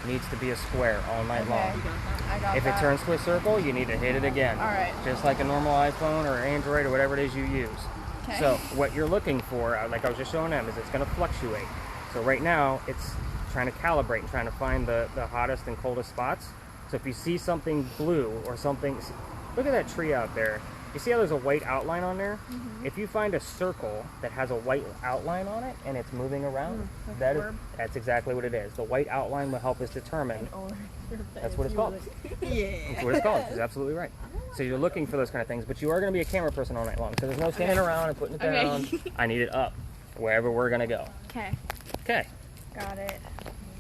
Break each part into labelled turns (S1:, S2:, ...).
S1: needs to be a square all night long.
S2: I got
S1: If it turns to a circle, you need to hit it again.
S2: All right.
S1: Just like a normal iPhone or Android or whatever it is you use.
S2: Okay.
S1: So what you're looking for, like I was just showing them, is it's going to fluctuate. So right now, it's trying to calibrate and trying to find the hottest and coldest spots. So if you see something blue or something, look at that tree out there. You see how there's a white outline on there? Mm-hmm. If you find a circle that has a white outline on it and it's moving around, that's exactly what it is. The white outline will help us determine. That's what it's called.
S2: Yeah.
S1: That's what it's called. That's absolutely right. So you're looking for those kind of things, but you are going to be a camera person all night long. So there's no standing around and putting it down. I need it up, wherever we're going to go.
S2: Okay.
S1: Okay.
S2: Got it.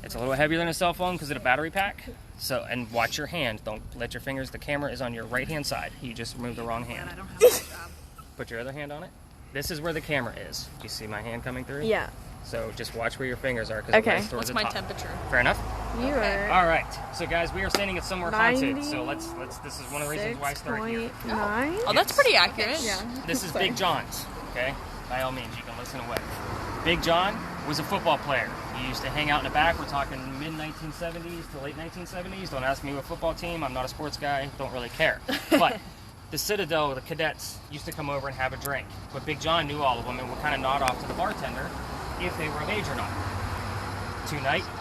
S1: It's a little heavier than a cell phone because of the battery pack. So, and watch your hand. Don't let your fingers. The camera is on your right-hand side. You just moved the wrong hand.
S2: I don't have that job.
S1: Put your other hand on it. This is where the camera is. Do you see my hand coming through?
S2: Yeah.
S1: So just watch where your fingers are.
S2: Okay.
S3: What's my temperature?
S1: Fair enough.
S2: You are.
S1: All right. So guys, we are standing at somewhere haunted. So let's. This is one of the reasons why I started here.
S2: 6.9.
S3: Oh, that's pretty accurate.
S2: Okay. Yeah.
S1: This is Big John's. Okay. By all means, you can listen away. Big John was a football player. He used to hang out in the back. We're talking mid-1970s to late 1970s. Don't ask me what football team. I'm not a sports guy. Don't really care. But the Citadel, the cadets, used to come over and have a drink. But Big John knew all of them and would kind of nod off to the bartender if they were of age or not.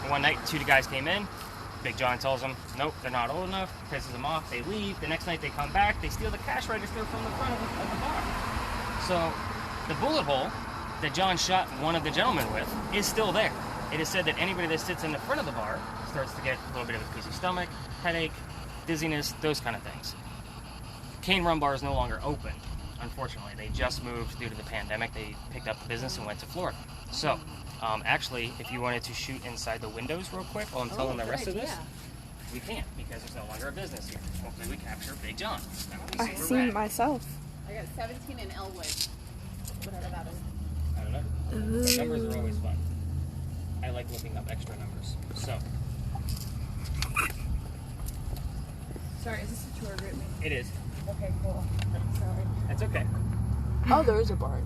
S1: One night, two guys came in. Big John tells them, nope, they're not old enough. Pisses them off. They leave. The next night they come back. They steal the cash register from the front of the bar. So the bullet hole that John shot one of the gentlemen with is still there. It is said that anybody that sits in the front of the bar starts to get a little bit of a queasy stomach, headache, dizziness, those kind of things. Cane Rum Bar is no longer open, unfortunately. They just moved due to the pandemic. They picked up the business and went to Florida. So, actually, if you wanted to shoot inside the windows real quick while I'm telling the rest of this, we can't because there's no longer a business here. Hopefully we capture Big John.
S2: I see it myself.
S4: I got 17 in Elwood. Whatever that is.
S1: I don't know. The numbers are always fun. I like looking up extra numbers. So.
S4: Sorry, is this a tour group?
S1: It is.
S4: Okay, cool. Sorry.
S1: That's okay.
S3: Oh, there is a bar.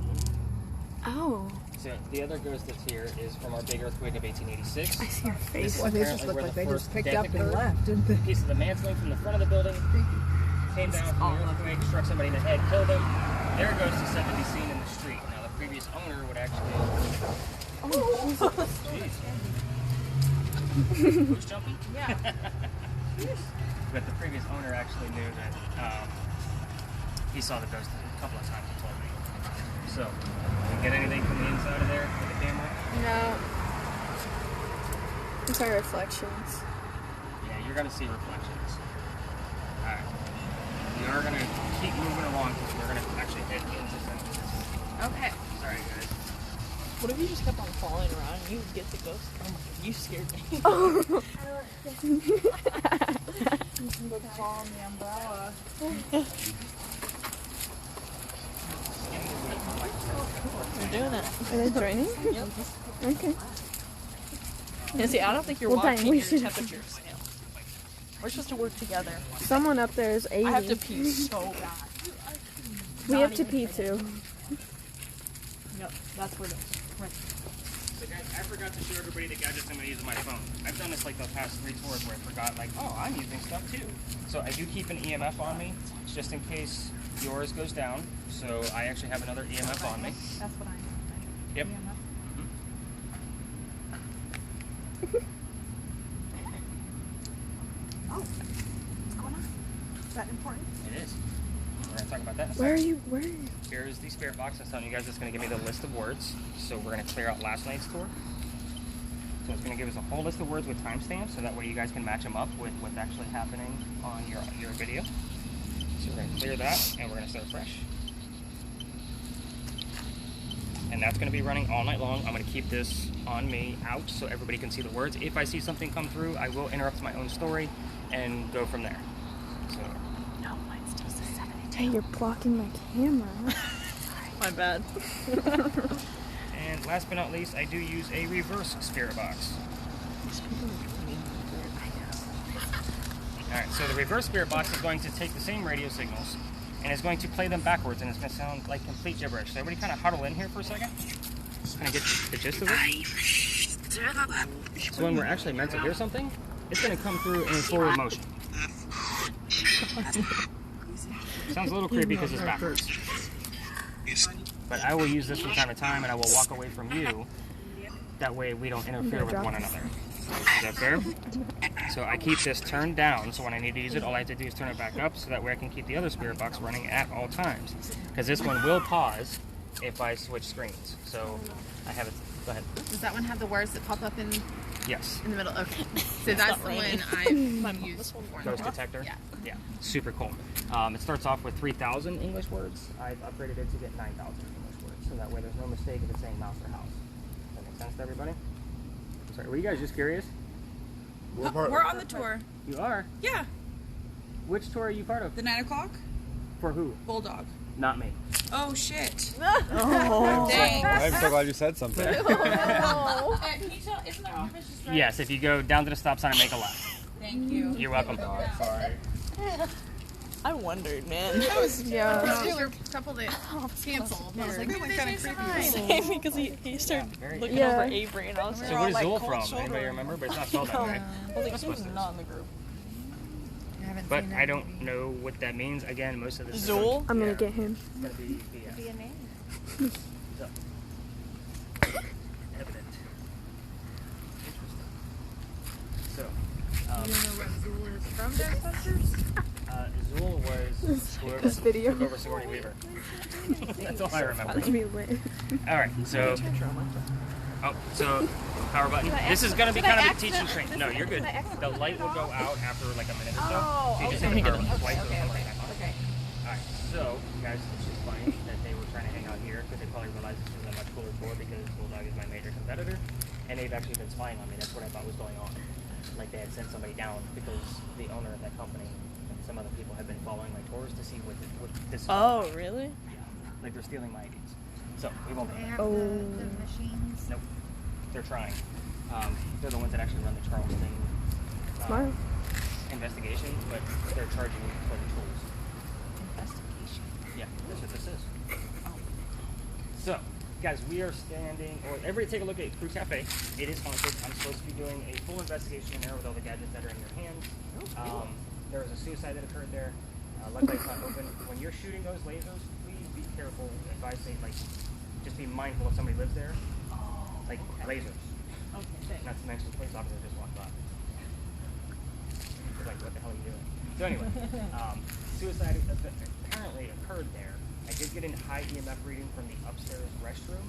S2: Oh.
S1: So the other ghost that's here is from our big earthquake of 1886.
S2: I see your face.
S1: Well,
S4: They just look like they just picked up and left, didn't they?
S1: Piece of the mantling from the front of the building came down from the earthquake, struck somebody in the head, killed him. Their ghost is said to be seen in the street. Now, the previous owner would actually... Jeez. Who's jumping?
S4: Yeah.
S1: But the previous owner actually knew that he saw the ghost a couple of times, he told me. So, did you get anything from the inside of there with the camera?
S2: No. It's my reflections.
S1: Yeah, you're going to see reflections. Alright. We are going to keep moving along because we're going to actually hit into some...
S4: Okay.
S1: Sorry, guys.
S3: What if you just kept on falling around and you would get the ghost? Oh my god, you scared me.
S4: You can go fall on the umbrella.
S3: You're doing it.
S2: Are they joining?
S3: Yep.
S2: Okay.
S3: Yeah, see, I don't think you're
S2: Well, dang,
S3: watching
S2: we
S3: your
S2: should-
S3: temperature scale. We're supposed to work together.
S2: Someone up there is 80.
S3: I have to pee so bad.
S2: We have to pee too.
S3: Yep, that's where it is. Right.
S1: So guys, I forgot to show everybody the gadgets I'm going to use on my phone. I've done this like the past 3 tours where I forgot, like, oh, I'm using stuff too. So I do keep an EMF on me, just in case yours goes down. So I actually have another EMF on me.
S4: That's what I am.
S1: Yep.
S4: Oh, what's going on? Is that important?
S1: It is. We're going to talk about that in a
S2: Where are
S1: second.
S2: you? Where are you?
S1: Here's the spirit box. I was telling you guys it's going to give me the list of words. So we're going to clear out last night's tour. So it's going to give us a whole list of words with timestamps, so that way you guys can match them up with what's actually happening on your video. So we're going to clear that, and we're going to start fresh. And that's going to be running all night long. I'm going to keep this on me out so everybody can see the words. If I see something come through, I will interrupt my own story and go from there. So.
S3: No, mine still says 72.
S2: Hey, you're blocking my camera.
S3: My bad.
S1: And last but not least, I do use a reverse spirit box. Alright, so the reverse spirit box is going to take the same radio signals and it's going to play them backwards, and it's going to sound like complete gibberish. So everybody kind of huddle in here for a second. Just kind of get the gist of it. So when we're actually meant to hear something, it's going to come through in forward motion. Sounds a little creepy because it's backwards. But I will use this from time to time, and I will walk away from you. That way we don't interfere with one another. Is that fair? So I keep this turned down, so when I need to use it, all I have to do is turn it back up, so that way I can keep the other spirit box running at all times. Because this one will pause if I switch screens. So I have it. Go ahead.
S5: Does that one have the words that pop up in
S1: Yes.
S5: the middle? Okay. So that's the one I've used before.
S1: Ghost detector?
S5: Yeah.
S1: Yeah. Super cool. It starts off with 3,000 English words. I've upgraded it to get 9,000 English words, so that way there's no mistake if it's saying mouse or house. Does that make sense to everybody? Sorry, were you guys just curious?
S4: We're on the tour.
S1: You are?
S4: Yeah.
S1: Which tour are you part of?
S4: The 9 o'clock?
S1: For who?
S4: Bulldog.
S1: Not me.
S4: Oh, shit.
S2: Oh.
S4: Dang.
S6: I'm so glad you said something.
S4: Can you tell, isn't that River's just right?
S1: Yes, if you go down to the stop sign and make a left.
S4: Thank you.
S1: You're welcome.
S6: Sorry.
S3: I wondered, man.
S2: Yeah.
S5: There were a couple that canceled. I was like, maybe
S4: kind
S5: they
S4: of
S5: say
S4: creepy.
S5: fine.
S3: Same, because he started
S1: Very
S3: looking
S2: Yeah.
S3: over Avery, and I was
S1: So
S3: like,
S1: where is
S3: like,
S1: Zool
S3: cold
S1: from?
S3: shoulder.
S1: Anybody remember? But it's not spelled that way.
S3: I was like,
S1: That's
S3: he was
S1: supposed to.
S3: not in the group.
S5: I haven't
S1: But
S5: seen that
S1: I don't
S5: movie.
S1: know what that means. Again, most of this is
S3: Zool?
S2: I'm gonna get him.
S1: going to be BS.
S5: Be a name.
S1: So, evident. Interesting. So,
S5: You know what Zool is from, Ghostbusters?
S1: Zool was whoever
S2: This video.
S1: took over Sigourney Weaver. That's all I remember.
S2: That'd be lit.
S1: All right, so power button. This is going to be kind of a teaching train. No, you're good. The light will go out after like a minute or so. So you just hit the power button twice. So it'll come right back on.
S5: Okay.
S1: All right, so guys, it's just funny that they were trying to hang out here because they probably realized this was a much cooler tour because Bulldog is my major competitor, and they've actually been spying on me. That's what I thought was going on. Like they had sent somebody down because the owner of that company and some other people have been following my tours to see what this.
S3: Oh, really?
S1: Yeah, like they're stealing my IDs. So we won't.
S5: They have
S2: Oh.
S5: the machines.
S1: Nope. They're trying. They're the ones that actually run the Charleston
S2: Smart.
S1: investigation, but they're charging me for the tools.
S5: Investigation.
S1: Yeah, that's what this is. So, guys, we are standing, or everybody take a look at Crew Cafe. It is haunted. I'm supposed to be doing a full investigation in there with all the gadgets that are in your hands. There was a suicide that occurred there. Luckily it's not open. When you're shooting those lasers, please be careful. If I say, like, just be mindful if somebody lives there. Like, lasers.
S3: Okay,
S1: Not to mention the police officer just walked by. They're like, what the hell are you doing? So anyway, suicide apparently occurred there. I did get a high EMF reading from the upstairs restroom,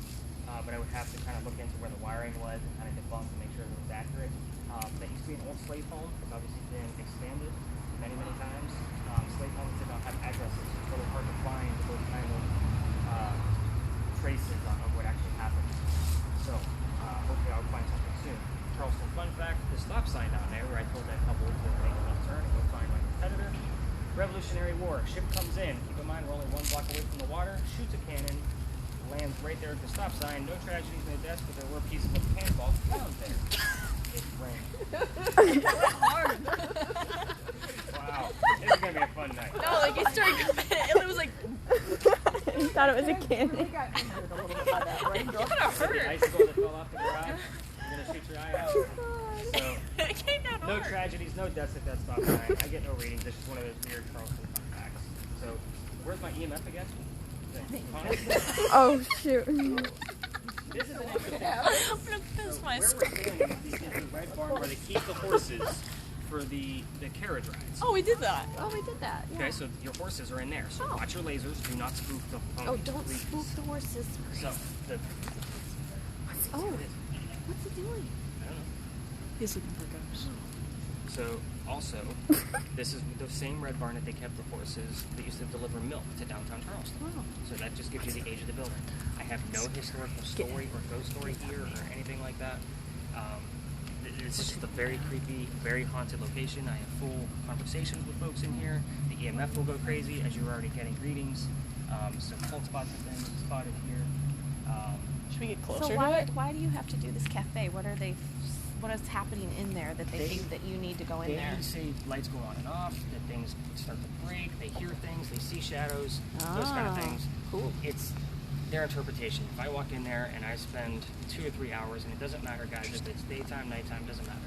S1: but I would have to kind of look into where the wiring was and kind of debunk to make sure it was accurate. That used to be an old slave home. It's obviously been expanded many, many times. Slave homes did not have addresses, so it's hard to find those kind of traces of what actually happened. So hopefully I'll find something soon. Charleston fun fact, the stop sign down there where I told that couple to make a left turn and go find my competitor. Revolutionary War, ship comes in. Keep in mind we're only 1 block away from the water, shoots a cannon, lands right there at the stop sign. No tragedies, no deaths, but there were pieces of cannonball found there. It rained. Wow, this is gonna be a fun night.
S3: No, like he started coming, and it was like,
S2: He thought it was a cannon.
S3: you could have heard
S1: The
S3: it.
S1: icicle that fell off the garage, you're gonna shoot your eye out. So,
S3: It came down
S1: no
S3: hard.
S1: tragedies, no deaths at that stop sign. I get no readings. It's just one of those weird Charleston fun facts. So, where's my EMF again?
S2: Oh shoot.
S1: This is an interesting
S3: I'm gonna piss
S1: So
S3: my
S1: where we're
S3: screen.
S1: standing is the red barn where they keep the horses for the carriage rides.
S3: Oh, we did that.
S5: Oh, we did that. Yeah.
S1: Okay, so your horses are in there. So watch your lasers. Do not spook the ponies.
S5: Oh, don't
S1: please.
S5: spook the horses.
S1: So, the,
S5: Oh, what's he doing?
S1: I don't know.
S3: He's looking for ghosts.
S1: So, also, this is the same red barn that they kept the horses that used to deliver milk to downtown Charleston.
S5: Wow.
S1: So that just gives you the age of the building. I have no historical story or ghost story here or anything like that. It's just a very creepy, very haunted location. I have full conversations with folks in here. The EMF will go crazy as you're already getting readings. Some cold spots have been spotted here.
S3: Should we get closer
S5: So
S3: to
S5: why
S3: it?
S5: do you have to do this cafe? What is happening in there that they think that you need to go in
S1: They
S5: there?
S1: say lights go on and off, that things start to break, they hear things, they see shadows, those kind of
S5: Ah,
S1: things.
S5: cool.
S1: It's their interpretation. If I walk in there and I spend 2 or 3 hours, and it doesn't matter, guys, if it's daytime, nighttime, doesn't matter.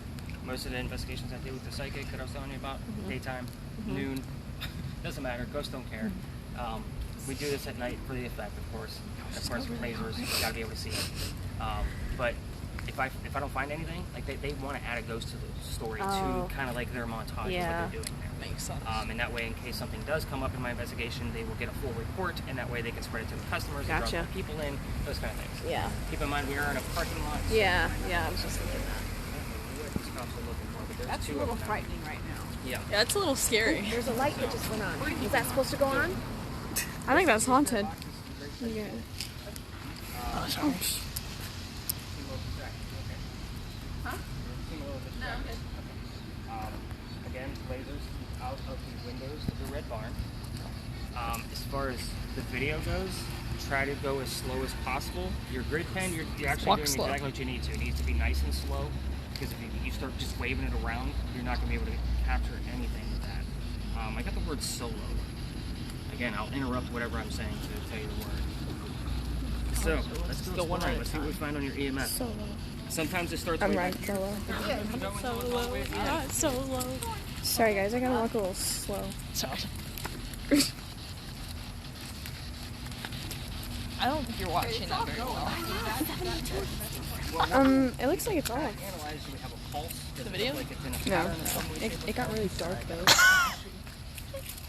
S1: most of the investigations I do with the psychic that I was telling you about, daytime, noon, doesn't matter. Ghosts don't care. We do this at night for the effect, of course. And of course, with lasers, you gotta be able to see it. But if I don't find anything, like they want to add a ghost to the story to kind of like their montage of what they're doing there.
S3: Makes sense.
S1: And that way, in case something does come up in my investigation, they will get a full report, and that way they can spread it to the customers, and draw more people in, those kind of things.
S5: Yeah.
S1: Keep in mind, we are in a parking lot. So
S5: Yeah, I was just thinking that.
S1: what these cops are looking for, but there's
S4: That's a
S1: two
S4: little
S1: of them.
S4: frightening right now.
S1: Yeah.
S3: Yeah, it's a little scary.
S5: There's a light that just went on. Was that supposed to go on?
S2: I think that's haunted. Yeah.
S1: Again, lasers out of the windows of the red barn. As far as the video goes, try to go as slow as possible. Your grid pen, you're actually
S3: Walk
S1: doing
S3: slow.
S1: exactly what you need to. It needs to be nice and slow, because if you start just waving it around, you're not going to be able to capture anything with that. I got the word solo. Again, I'll interrupt whatever I'm saying to tell you the word. So, let's go
S3: one
S1: exploring.
S3: at a
S1: Let's see what we find on your EMF.
S2: Solo.
S1: Sometimes it starts
S2: I'm
S1: way
S2: riding solo.
S3: Not so low.
S2: Sorry guys, I gotta walk a little slow.
S3: I don't think you're watching that very well.
S2: It looks like it's off.
S1: Analyze, you have a pulse.
S3: The video?
S1: Like it's in a
S2: No,
S1: pattern or something.
S2: it got really dark though.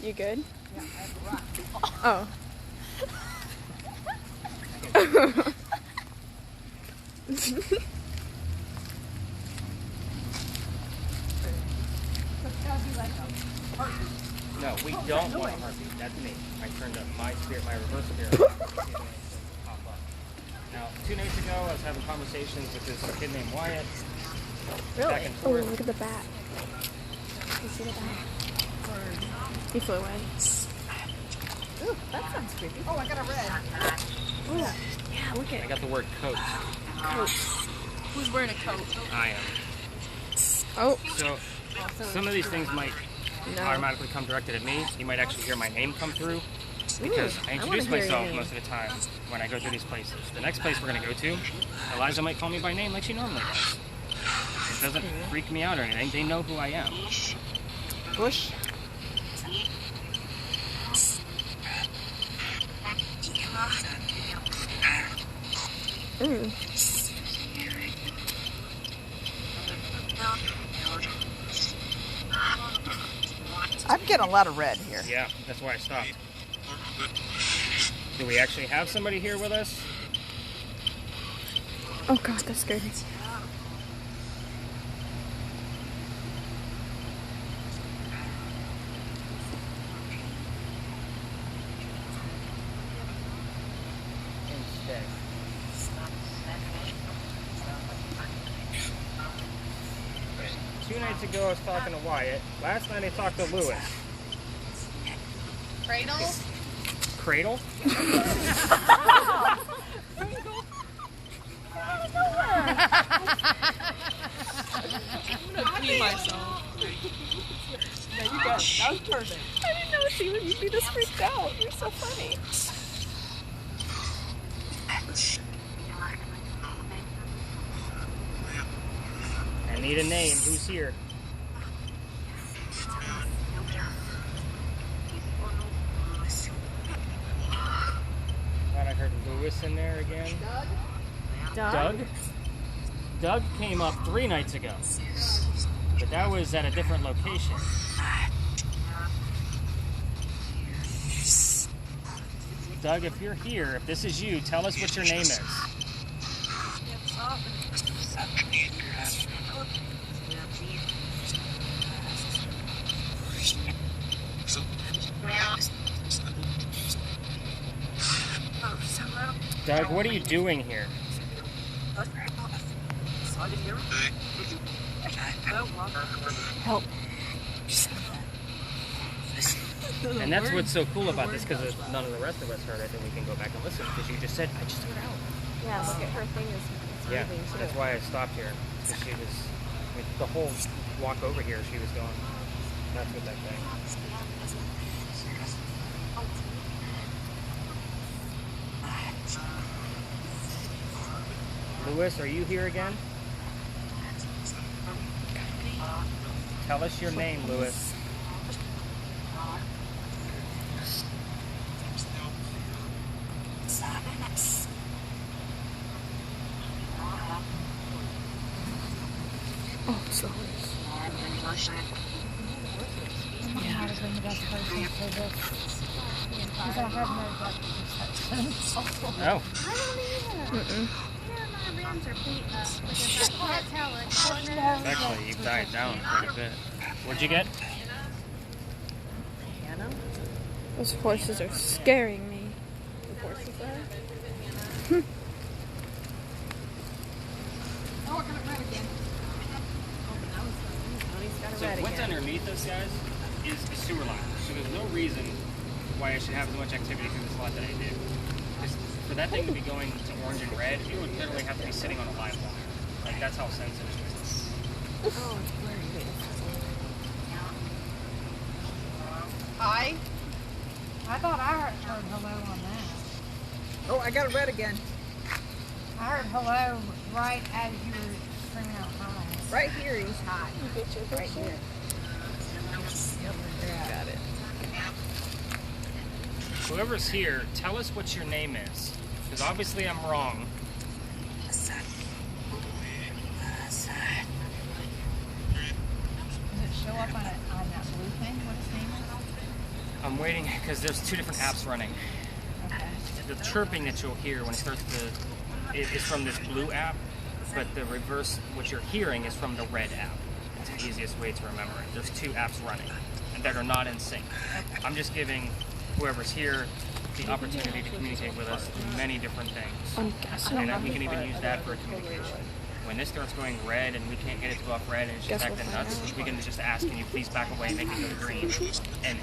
S2: You good? Oh.
S1: No, we don't want a heartbeat. That's me. I turned up my spirit, my reverse spirit. Pop up. Now, 2 nights ago, I was having conversations with this kid named Wyatt. Back and
S2: Oh,
S1: forth.
S2: look at the bat. You see the bat? He flew away.
S4: Ooh, that sounds creepy. Oh, I got a red.
S5: Yeah, look
S1: I
S5: at
S1: got the word coat.
S3: Who's wearing a coat?
S1: I am.
S2: Oh,
S1: So, some of these things might
S2: no.
S1: automatically come directed at me. You might actually hear my name come through, because I introduce
S2: hear your
S1: myself
S2: name.
S1: most of the time when I go through these places. The next place we're going to go to, Eliza might call me by name like she normally does. It doesn't freak me out or anything. They know who I am.
S4: Bush.
S2: Ooh.
S4: I'm getting a lot of red here.
S1: Yeah, that's why I stopped. Do we actually have somebody here with us?
S2: Oh god, that scared me.
S1: Instead. Okay. 2 nights ago I was talking to Wyatt. Last night I talked to Lewis.
S3: Cradle?
S1: Cradle?
S3: I'm gonna pee myself.
S4: Yeah, you got it. That was perfect.
S2: I didn't know you'd be this freaked out. You're so funny.
S1: I need a name. Who's here? Thought I heard Lewis in there again. Doug? Doug came up 3 nights ago. But that was at a different location. Doug, if you're here, if this is you, tell us what your name is. Doug, what are you doing here?
S2: Help.
S1: And that's what's so cool about this, because none of the rest of us heard it, and we can go back and listen, because you just said, I just heard out.
S5: Yeah, look at her thing is
S1: Yeah,
S5: moving too.
S1: that's why I stopped here, because she was, I mean, the whole walk over here, she was going nuts with that thing. Lewis, are you here again? Tell us your name, Lewis.
S2: Oh, sorry.
S1: Oh. Actually, you've died down quite a bit. What'd you get?
S2: Those horses are scaring me. The horses are.
S1: So what's underneath us, guys, is a sewer line. So there's no reason why I should have as much activity through this lot that I do. Because for that thing to be going to orange and red, it would literally have to be sitting on a live wire. Like, that's how sensitive it is.
S4: Hi.
S7: I thought I heard hello on that.
S4: Oh, I got a red again.
S7: I heard hello right as you were screaming out hi.
S4: Right here, he's hot.
S2: You get your
S4: Right here.
S2: Got it.
S1: Whoever's here, tell us what your name is. Because obviously I'm wrong.
S7: Does it show up on that blue thing? What his name is?
S1: I'm waiting because there's two different apps running.
S7: Okay.
S1: The chirping that you'll hear when it starts is from this blue app, but the reverse, what you're hearing, is from the red app. It's the easiest way to remember it. There's two apps running and that are not in sync. I'm just giving whoever's here the opportunity to communicate with us through many different things.
S2: I'm guessing.
S1: And we can even use that for communication. When this starts going red and we can't get it to go off red and it's just
S2: Guess we'll
S1: acting
S2: find
S1: nuts,
S2: out.
S1: we can just ask, can you please back away, make it go green, and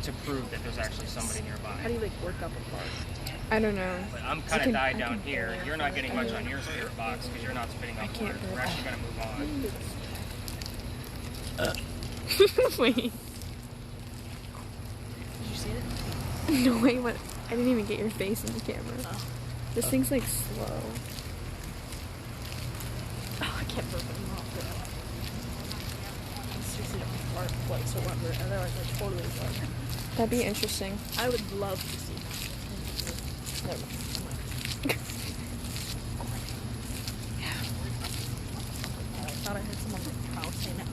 S1: to prove that there's actually somebody nearby.
S3: How do you like work up a part?
S2: I don't know.
S1: But I'm
S2: I
S1: kind of
S2: can-
S1: died
S2: I
S1: down
S2: can
S1: here.
S2: barely-
S1: You're not getting much on your spirit box because you're not spitting off
S2: can't
S1: words.
S2: do
S1: We're actually going to move on.
S2: Wait.
S3: Did you see it?
S2: No, wait, what? I didn't even get your face in the camera. This thing's like slow.
S3: Oh, I kept burping them off. I seriously don't fart twice or whatever. Otherwise, I totally fart.
S2: That'd be interesting.
S3: I would love to see that. Never mind. I thought I heard someone like house saying that.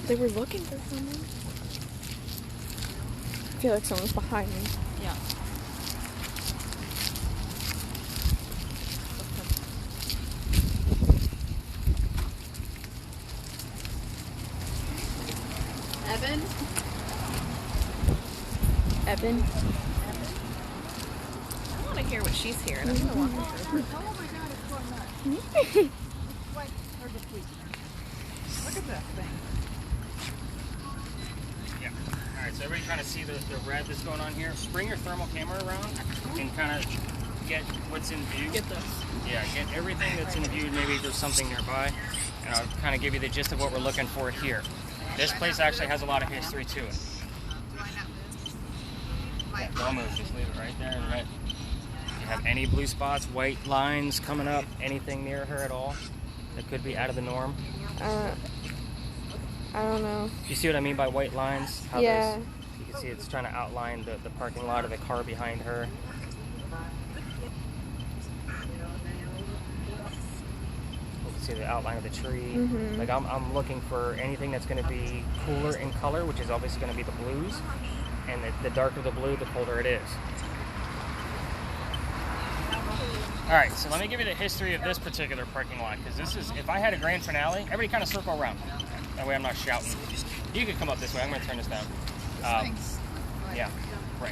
S2: They were looking for someone. I feel like someone's behind me.
S3: Yeah.
S4: Evan?
S2: Evan?
S5: I want to hear what she's hearing. I'm gonna walk with her.
S4: Oh my god, it's going nuts. It's white or the sweet. Look at that thing.
S1: Yeah. All right, so everybody kind of see the red that's going on here. Bring your thermal camera around and kind of get what's in view.
S3: Get this.
S1: Yeah, get everything that's in view. Maybe there's something nearby. And I'll kind of give you the gist of what we're looking for here. This place actually has a lot of history to it. Yeah, don't move. Just leave it right there and right. You have any blue spots, white lines coming up, anything near her at all that could be out of the norm?
S2: I don't know.
S1: You see what I mean by white lines? How
S2: Yeah.
S1: You can see it's trying to outline the parking lot of the car behind her. You can see the outline of the tree.
S2: Mhm.
S1: Like I'm looking for anything that's going to be cooler in color, which is obviously going to be the blues. And the darker the blue, the colder it is. All right, so let me give you the history of this particular parking lot, because this is, if I had a grand finale, everybody kind of circle around. That way I'm not shouting. You can come up this way. I'm going to turn this down. Yeah, right.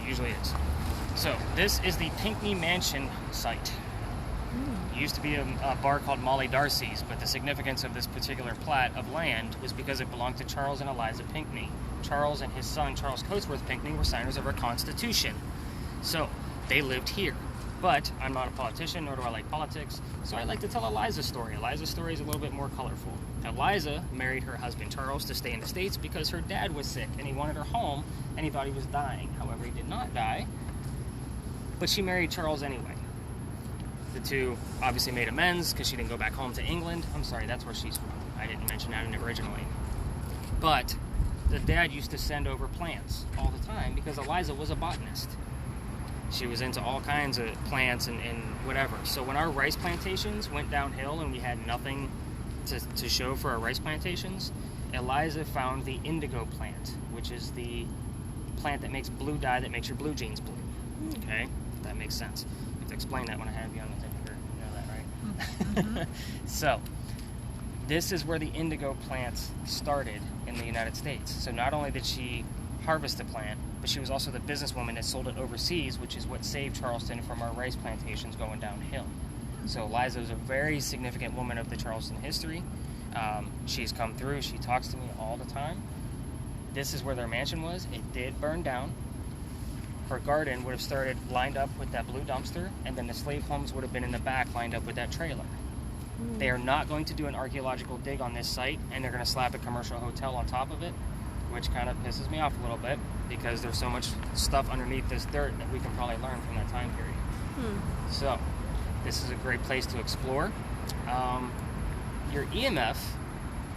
S1: It usually is. So this is the Pinckney Mansion site. It used to be a bar called Molly Darcy's, but the significance of this particular plat of land was because it belonged to Charles and Eliza Pinckney. Charles and his son, Charles Coatsworth Pinckney, were signers of our Constitution. So they lived here. But I'm not a politician, nor do I like politics, so I like to tell Eliza's story. Eliza's story is a little bit more colorful. Eliza married her husband Charles to stay in the States because her dad was sick and he wanted her home and he thought he was dying. However, he did not die, but she married Charles anyway. The two obviously made amends because she didn't go back home to England. I'm sorry, that's where she's from. I didn't mention that originally. But the dad used to send over plants all the time because Eliza was a botanist. She was into all kinds of plants and whatever. So when our rice plantations went downhill and we had nothing to show for our rice plantations, Eliza found the indigo plant, which is the plant that makes blue dye that makes your blue jeans blue. Okay? That makes sense. I have to explain that when I have you on the thing. You know that, right? So, this is where the indigo plants started in the United States. So not only did she harvest the plant, but she was also the businesswoman that sold it overseas, which is what saved Charleston from our rice plantations going downhill. So Eliza is a very significant woman of the Charleston history. She's come through. She talks to me all the time. This is where their mansion was. It did burn down. Her garden would have started lined up with that blue dumpster, and then the slave homes would have been in the back lined up with that trailer. They are not going to do an archaeological dig on this site, and they're going to slap a commercial hotel on top of it, which kind of pisses me off a little bit because there's so much stuff underneath this dirt that we can probably learn from that time period. So, this is a great place to explore. Your EMF,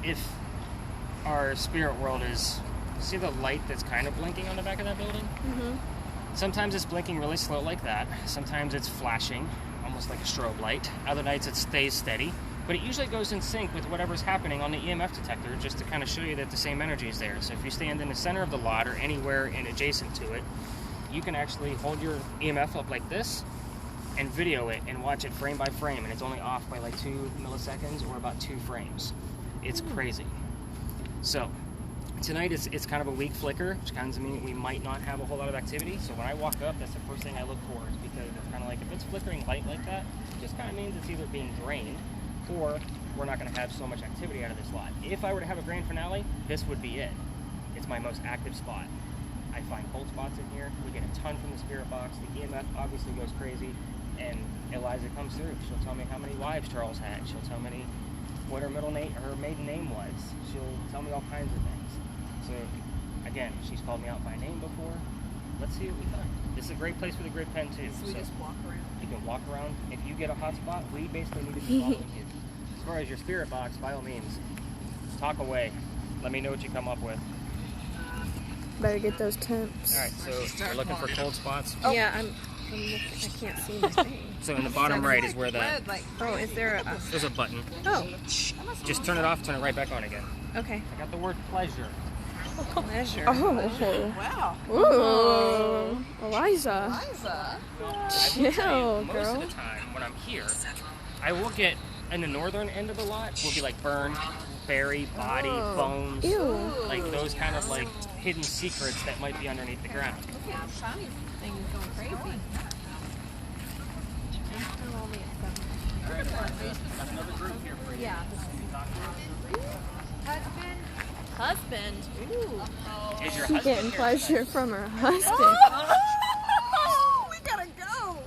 S1: if our spirit world is, see the light that's kind of blinking on the back of that building? Sometimes it's blinking really slow like that. Sometimes it's flashing, almost like a strobe light. Other nights it stays steady, but it usually goes in sync with whatever's happening on the EMF detector, just to kind of show you that the same energy is there. So if you stand in the center of the lot or anywhere in adjacent to it, you can actually hold your EMF up like this and video it and watch it frame by frame, and it's only off by like 2 milliseconds or about 2 frames. It's crazy. So tonight it's kind of a weak flicker, which kind of means we might not have a whole lot of activity. So when I walk up, that's the first thing I look for, is because it's kind of like, if it's flickering light like that, it just kind of means it's either being drained or we're not going to have so much activity out of this lot. If I were to have a grand finale, this would be it. It's my most active spot. I find cold spots in here. We get a ton from the spirit box. The EMF obviously goes crazy, and Eliza comes through. She'll tell me how many wives Charles had. She'll tell me what her maiden name was. She'll tell me all kinds of things. So, again, she's called me out by name before. Let's see what we find. This is a great place with a great pen, too.
S3: So we just walk around.
S1: You can walk around. If you get a hot spot, we basically need to be following you. As far as your spirit box, by all means, talk away. Let me know what you come up with.
S2: Better get those temps.
S1: All right, so we're looking for cold spots.
S2: Yeah, I'm looking. I can't see my thing.
S1: So in the bottom right is where that,
S2: Oh, is there a...
S1: there's a button.
S2: Oh,
S1: Just turn it off, turn it right back on again.
S2: okay.
S1: I got the word pleasure.
S2: Pleasure. Oh.
S3: Wow.
S2: Ooh. Eliza.
S3: Liza.
S2: Chill,
S1: Most
S2: girl.
S1: of the time when I'm here, I will get, in the northern end of the lot, will be like burn, berry, body, bones.
S2: Ew.
S1: Like those kind of like hidden secrets that might be underneath the ground.
S5: Yeah, shiny thing is going crazy. I'm still only at 7.
S1: That's another group here for you.
S5: Yeah. Husband. Ooh.
S1: Is your
S2: She's
S1: husband
S2: getting
S1: here
S2: pleasure from her husband.
S3: Oh, we gotta go.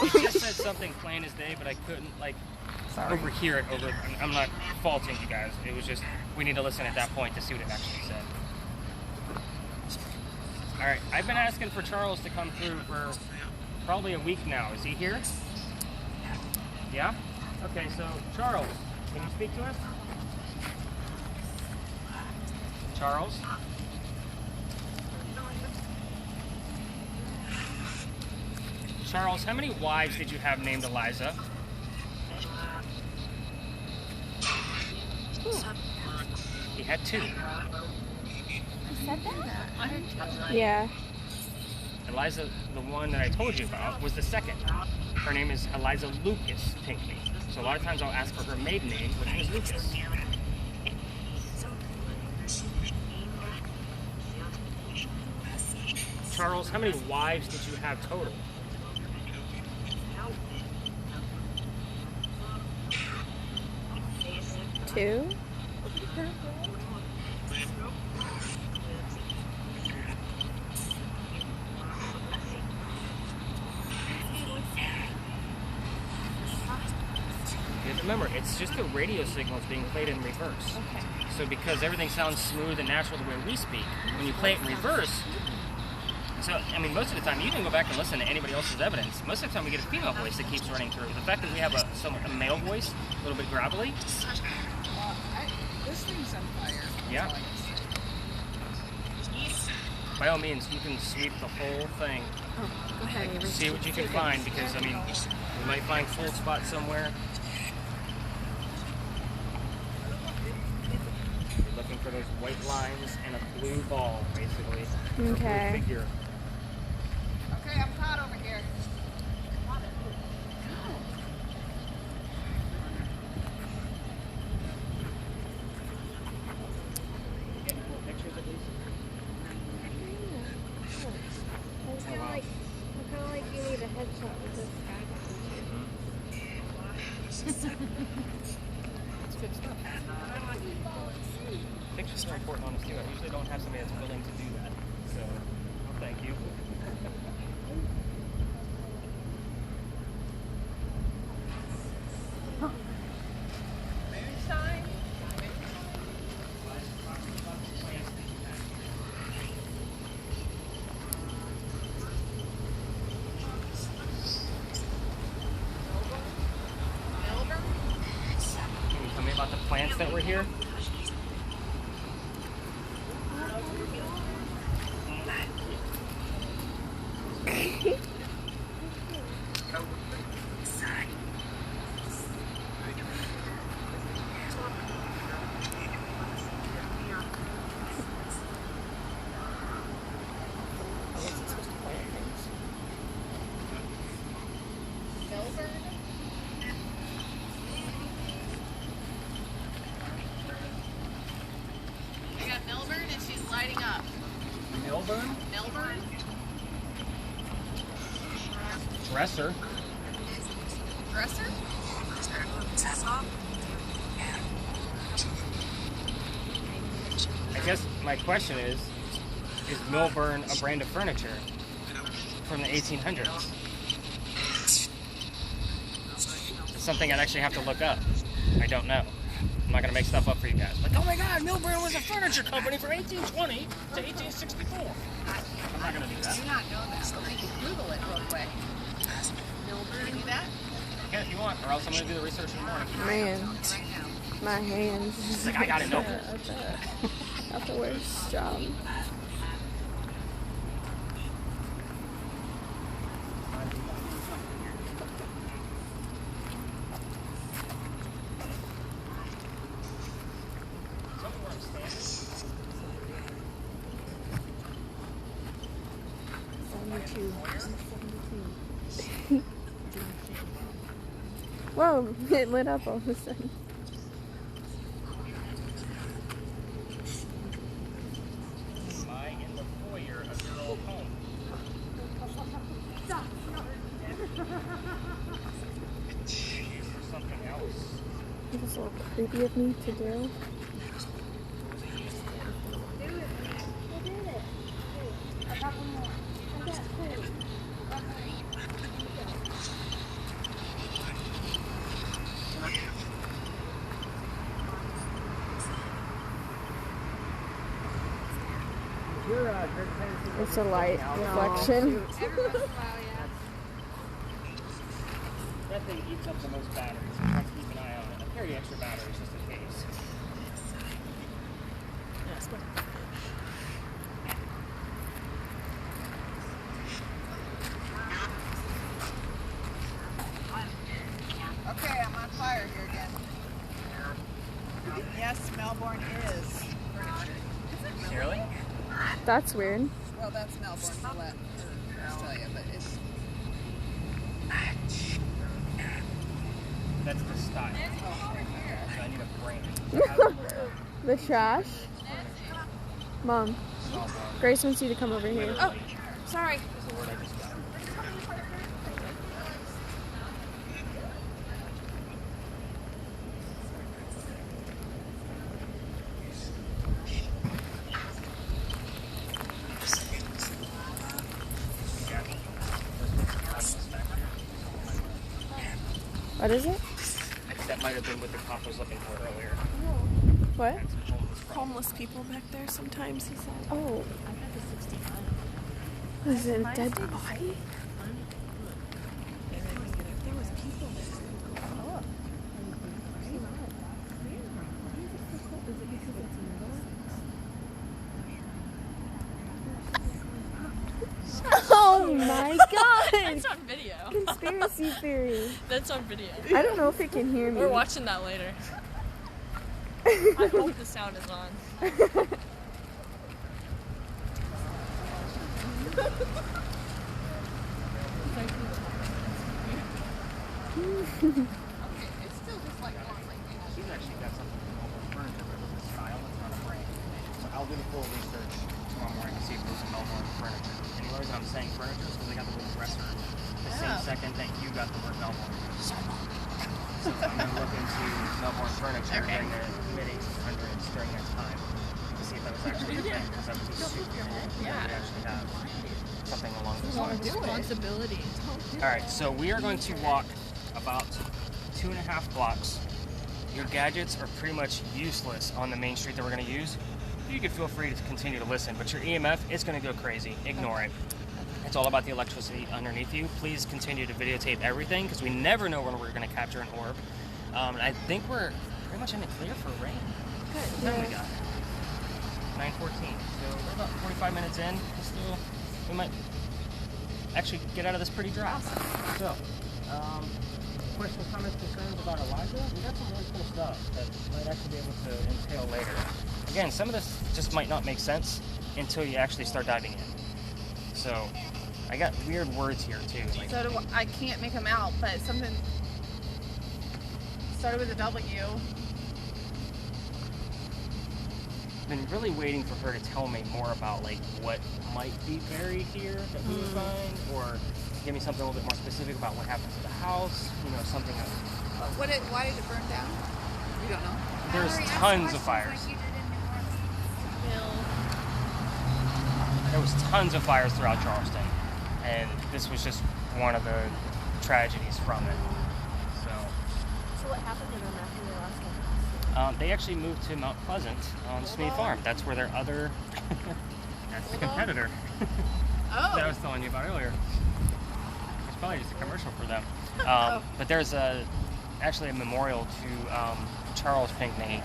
S1: She just said something plain as day, but I couldn't overhear it over. I'm not faulting you guys. It was just, we need to listen at that point to see what it actually said. All right, I've been asking for Charles to come through for probably a week now. Is he here? Yeah? Okay, so Charles, can you speak to us? Charles? Charles, how many wives did you have named Eliza? He had 2.
S5: Said that.
S2: Yeah.
S1: Eliza, the one that I told you about, was the second. Her name is Eliza Lucas Pinckney. So a lot of times I'll ask for her maiden name, which was Lucas. Charles, how many wives did you have total?
S2: Two.
S1: Remember, it's just the radio signals being played in reverse.
S5: Okay.
S1: So because everything sounds smooth and natural the way we speak, when you play it in reverse, so, I mean, most of the time, you can go back and listen to anybody else's evidence. Most of the time, we get a female voice that keeps running through. The fact that we have a male voice, a little bit gravelly, Yeah. By all means, you can sweep the whole thing.
S2: Oh, go ahead, Avery.
S1: See what you can find, because I mean, we might find cold spot somewhere. You're looking for those white lines and a blue ball, basically. Or
S2: Okay.
S1: blue figure.
S7: Okay, I'm caught over here.
S1: Getting cool pictures at least.
S8: I feel like you need a headshot with this guy.
S3: It's good stuff.
S1: Pictures are important, honestly. I usually don't have somebody that's willing to do that. So, thank you. Can you tell me about the plants that were here?
S3: I wasn't supposed to plant things.
S5: I got Melbourne and she's lighting up.
S1: Milburn?
S5: Melbourne?
S1: Dresser.
S5: Dresser?
S1: I guess my question is Milburn a brand of furniture from the 1800s? It's something I'd actually have to look up. I don't know. I'm not going to make stuff up for you guys. Like, oh my god, Milburn was a furniture company from 1820 to 1864. I'm not going to do that.
S7: I do not know that, but we can Google it real quick.
S5: Melbourne? Can you do that?
S1: Yeah, if you want, or else I'm going to do the research in the morning.
S2: Man,
S7: Right now.
S2: my hands.
S1: It's like, I got it, no.
S2: That's the worst job. Whoa, it lit up all of a sudden.
S1: Am I in the foyer of your old home? For something else.
S2: It was a little creepy of me to do.
S8: I got one more. I got two.
S2: It's a light reflection.
S1: That thing eats up the most batteries. You have to keep an eye on it. I carry extra batteries just in case.
S3: Yes, but
S7: Okay, I'm on fire here again. Yes, Melbourne is furniture.
S1: Really?
S2: That's weird.
S7: Well, that's Melbourne for Australia, but it's
S1: That's the style. So I need a brand.
S2: The trash. Mom, Grace wants you to come over here.
S5: Oh, sorry.
S1: Is the word I just got.
S2: What is it?
S1: I think that might have been what the cop was looking for earlier.
S2: What?
S1: Had some homeless problem.
S5: Homeless people back there sometimes, he said.
S2: Oh, is it a dead body?
S5: There was people there.
S3: That's on video.
S2: Conspiracy theory.
S3: That's on video.
S2: I don't know if it can hear me.
S3: We're watching that later. I hope the sound is on.
S1: She's actually got something called furniture with a style that's not a brand. So I'll do the full research tomorrow morning to see if there's a Melbourne furniture. And the reason I'm saying furniture is because they got the little dresser the same second that you got the word Melbourne. So I'm going to look into Melbourne furniture during the mid-1800s during that time to see if that was actually a thing, because that would be super cool. Yeah. They actually have something along those lines.
S3: Responsibility.
S1: All right, so we are going to walk about 2.5 blocks. Your gadgets are pretty much useless on the main street that we're going to use. You can feel free to continue to listen, but your EMF is going to go crazy. Ignore it. It's all about the electricity underneath you. Please continue to videotape everything because we never know when we're going to capture an orb. And I think we're pretty much in the clear for rain. Good. What time we got? 9:14. So we're about 45 minutes in. We might actually get out of this pretty dry. So, questions, comments, concerns about Elijah? We got some really cool stuff that might actually be able to entail later. Again, some of this just might not make sense until you actually start diving in. So, I got weird words here too. Like,
S5: So I can't make them out, but something started with a W.
S1: been really waiting for her to tell me more about like what might be buried here that we would find, or give me something a little bit more specific about what happened to the house. You know, something.
S5: Why did it burn down? We don't know.
S1: There's tons of fires. There was tons of fires throughout Charleston, and this was just one of the tragedies from it.
S2: So what happened to them after the last one?
S1: They actually moved to Mount Pleasant on Smead Farm. That's where their other, that's the competitor that I was telling you about earlier. It's probably just a commercial for them. But there's actually a memorial to Charles Pinckney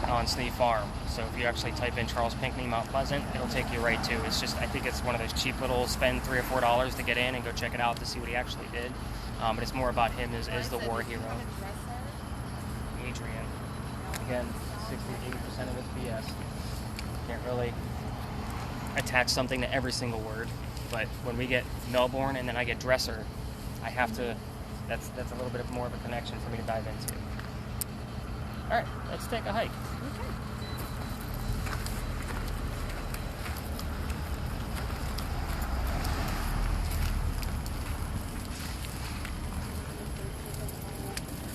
S1: on Smead Farm. So if you actually type in Charles Pinckney Mount Pleasant, it'll take you right to. It's just, I think it's one of those cheap little spend $3 or $4 to get in and go check it out to see what he actually did. But it's more about him as the war hero. Adrian. Again, 60-80% of it's BS. Can't really attach something to every single word. But when we get Melbourne and then I get Dresser, I have to, that's a little bit more of a connection for me to dive into. All right, let's take a hike.
S2: Okay.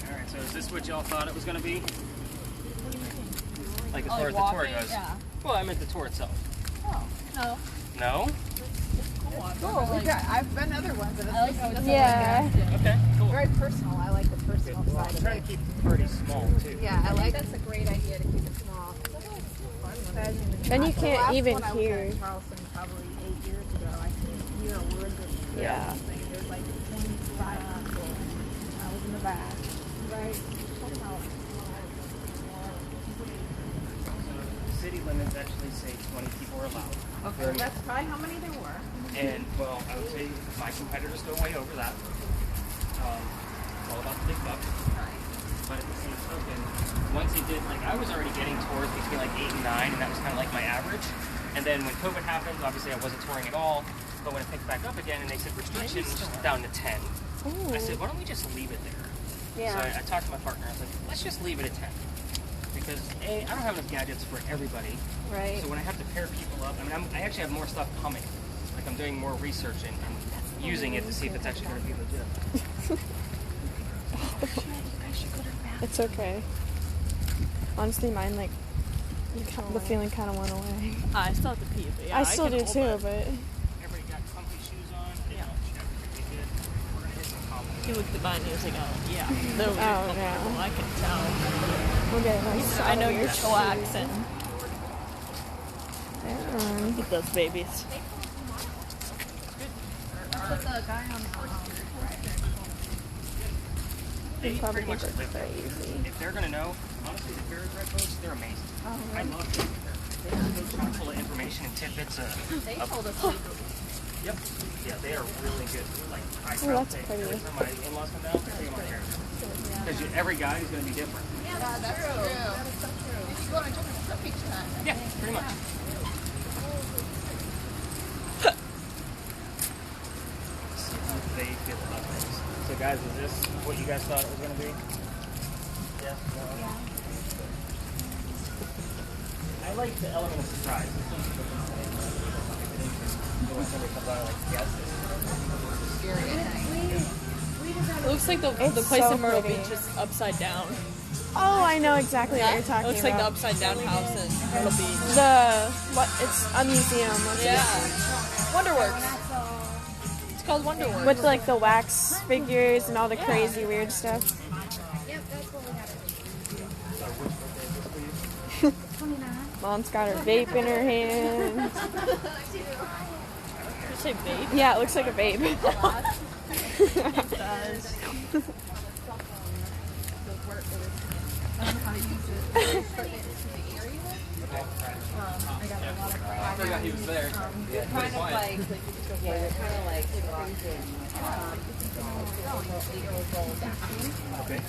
S1: All right, so is this what y'all thought it was going to be?
S3: What do you mean?
S1: Like as far as the tour goes?
S3: Yeah.
S1: Well, I meant the tour itself.
S3: Oh, no.
S1: No?
S5: Cool. I've been other ones, and it's
S2: Yeah.
S1: Okay, cool.
S5: very personal. I like the personal
S1: Well,
S5: side
S1: I'm
S5: of
S1: trying
S5: it.
S1: to keep it pretty small, too.
S5: Yeah, I like that's a great idea to keep it small.
S2: Then you
S5: The
S2: can't
S5: last
S2: even
S5: one I was
S2: hear.
S5: at Charleston probably 8 years ago. I could hear a word that
S2: Yeah.
S5: There's like 25 people. I was in the back. Right.
S1: City limits actually say 20 people are allowed.
S5: Okay, that's probably how many there were.
S1: And, well, I would say my competitors go way over that. It's all about the big bucks. But at the same token, once it did, like, I was already getting tours between like 8 and 9, and that was kind of like my average. And then when COVID happened, obviously I wasn't touring at all. But when it picked back up again and they said restrictions down to 10, I said, why don't we just leave it there?
S2: Yeah.
S1: So I talked to my partner. I was like, let's just leave it at 10. Because A, I don't have enough gadgets for everybody.
S2: Right.
S1: So when I have to pair people up, I mean, I actually have more stuff coming. Like I'm doing more research and using it to see if it's actually going to be legit.
S2: It's okay. Honestly, mine the feeling kind of went away.
S3: I still have to pee, but yeah,
S2: I still
S3: can
S2: do
S3: hold
S2: too,
S3: it.
S2: but
S1: Everybody got comfy shoes on.
S3: Yeah.
S1: Check. We did. We're going to hit some compliments.
S3: He looked at mine and he was like, oh, yeah. Those are
S2: Oh,
S3: comfortable.
S2: yeah.
S3: I can tell.
S2: we'll get a nice.
S3: I know you're chillaxing
S2: Yeah.
S3: with those babies.
S5: That's the guy on the
S1: They
S2: Probably
S1: pretty much
S2: look
S1: live there.
S2: crazy.
S1: If they're going to know, honestly, the carriage red folks, they're amazing. I love them. They're so chock full of information and tidbits.
S5: They told us
S1: Yep. Yeah, they are really good. Like, I
S2: Oh, that's
S1: take
S2: pretty.
S1: every time my in-laws come down, I take them on hair. Because every guy is going to be different.
S3: Yeah, that's true. That is so true. You go on a different trip each time.
S1: Yeah, pretty much. They feel about things. So, guys, is this what you guys thought it was going to be? Yeah. No. I like the element of surprise. When somebody comes out like, yes,
S3: It looks like the
S2: It's
S3: place
S2: so
S3: in Myrtle
S2: pretty.
S3: Beach is upside down.
S2: Oh, I know exactly what you're
S3: It
S2: talking
S3: looks like the
S2: about.
S3: upside down house in Myrtle Beach.
S2: It's a museum.
S3: Yeah. Wonderworks. It's called Wonderworks.
S2: With like the wax figures and all the crazy weird stuff.
S8: Yep, that's what we got.
S2: Mom's got her vape in her hand.
S3: Did you say babe?
S2: Yeah, it looks like a vape.
S3: It does.
S6: I forgot he was there.
S9: Kind of like, yeah, you're kind of like
S1: Okay.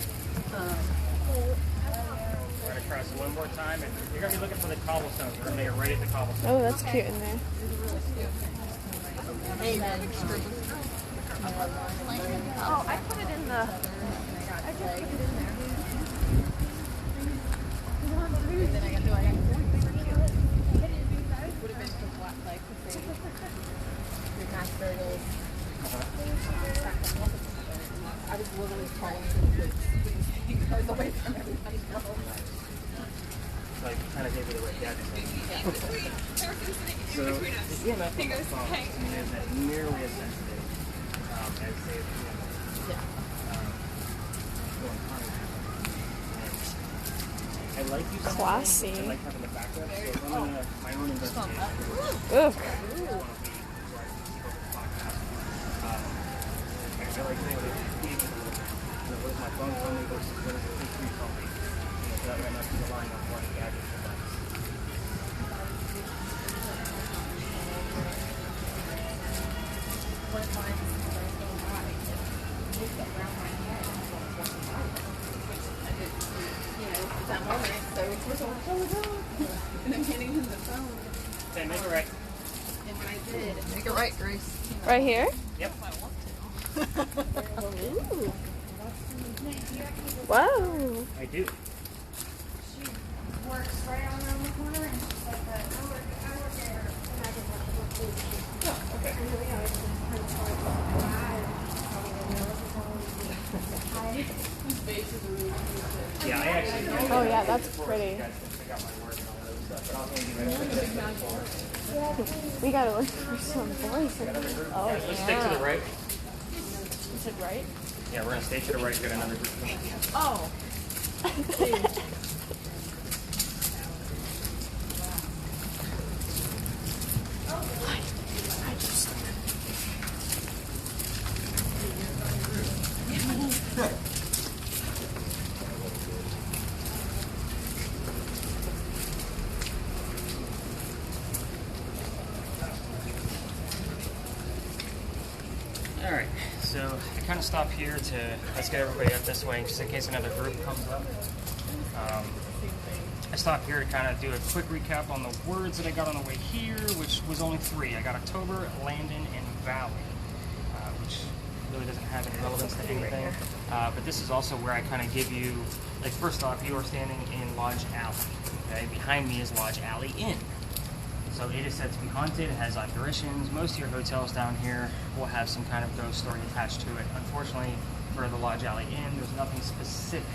S1: Right across one more time, and you're going to be looking for the cobblestones. We're going to make it right at the cobblestones.
S2: Oh, that's cute in there.
S5: Oh, I put it in the. I just put it in there.
S9: I was literally calling for the kids because away from everybody else.
S1: Like, kind of gave it away. Yeah, so, the EMF on the phone isn't nearly as sensitive as, say, the EMF. Going I like using
S2: Classy.
S1: I like having the backup, so I'm going to my own investigation.
S2: Ugh.
S1: I feel like they would what is my phone tell me versus what is the history tell me. So that way I'm not relying on one gadget device.
S9: That moment, so of course I was and I'm handing him the phone.
S1: Okay, make it right.
S9: And when I did, make it right, Grace.
S2: Right here?
S1: Yep.
S2: Ooh. Whoa.
S1: I do.
S8: She works right around the corner, and she's like, I work there, and I can work with food.
S1: Okay.
S8: And we always just kind of talk about that, and probably didn't know this was always
S1: Yeah, I actually do.
S2: Oh yeah, that's pretty.
S1: You guys can check out my work and all that other stuff, but I'll hand you right.
S2: We gotta look for some boys. Oh
S1: Let's stick to the right.
S3: You said right?
S1: Yeah, we're going to stay to the right. Get another group.
S3: Oh.
S1: All right, so I kind of stop here to let's get everybody up this way just in case another group comes up. I stopped here to kind of do a quick recap on the words that I got on the way here, which was only 3. I got October, Landon, and Valley, which really doesn't have any relevance to anything. But this is also where I kind of give you, like, first off, you are standing in Lodge Alley. Okay, behind me is Lodge Alley Inn. So it is said to be haunted, it has apparitions. Most of your hotels down here will have some kind of ghost story attached to it. Unfortunately, for the Lodge Alley Inn, there's nothing specific.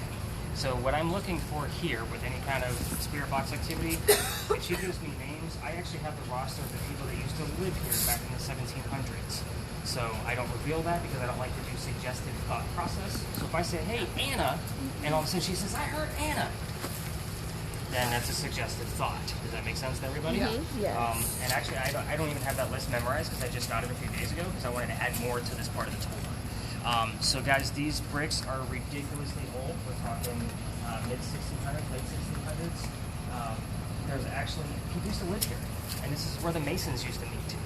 S1: So what I'm looking for here with any kind of spirit box activity, if she gives me names, I actually have the roster of the people that used to live here back in the 1700s. So I don't reveal that because I don't like to do suggestive thought process. So if I say, hey, Anna, and all of a sudden she says, I heard Anna, then that's a suggestive thought. Does that make sense to everybody?
S2: Yes.
S1: And actually, I don't even have that list memorized because I just got it a few days ago because I wanted to add more to this part of the tour. So guys, these bricks are ridiculously old. We're talking mid-1600s, late 1600s. There's actually, people used to live here. And this is where the Masons used to meet.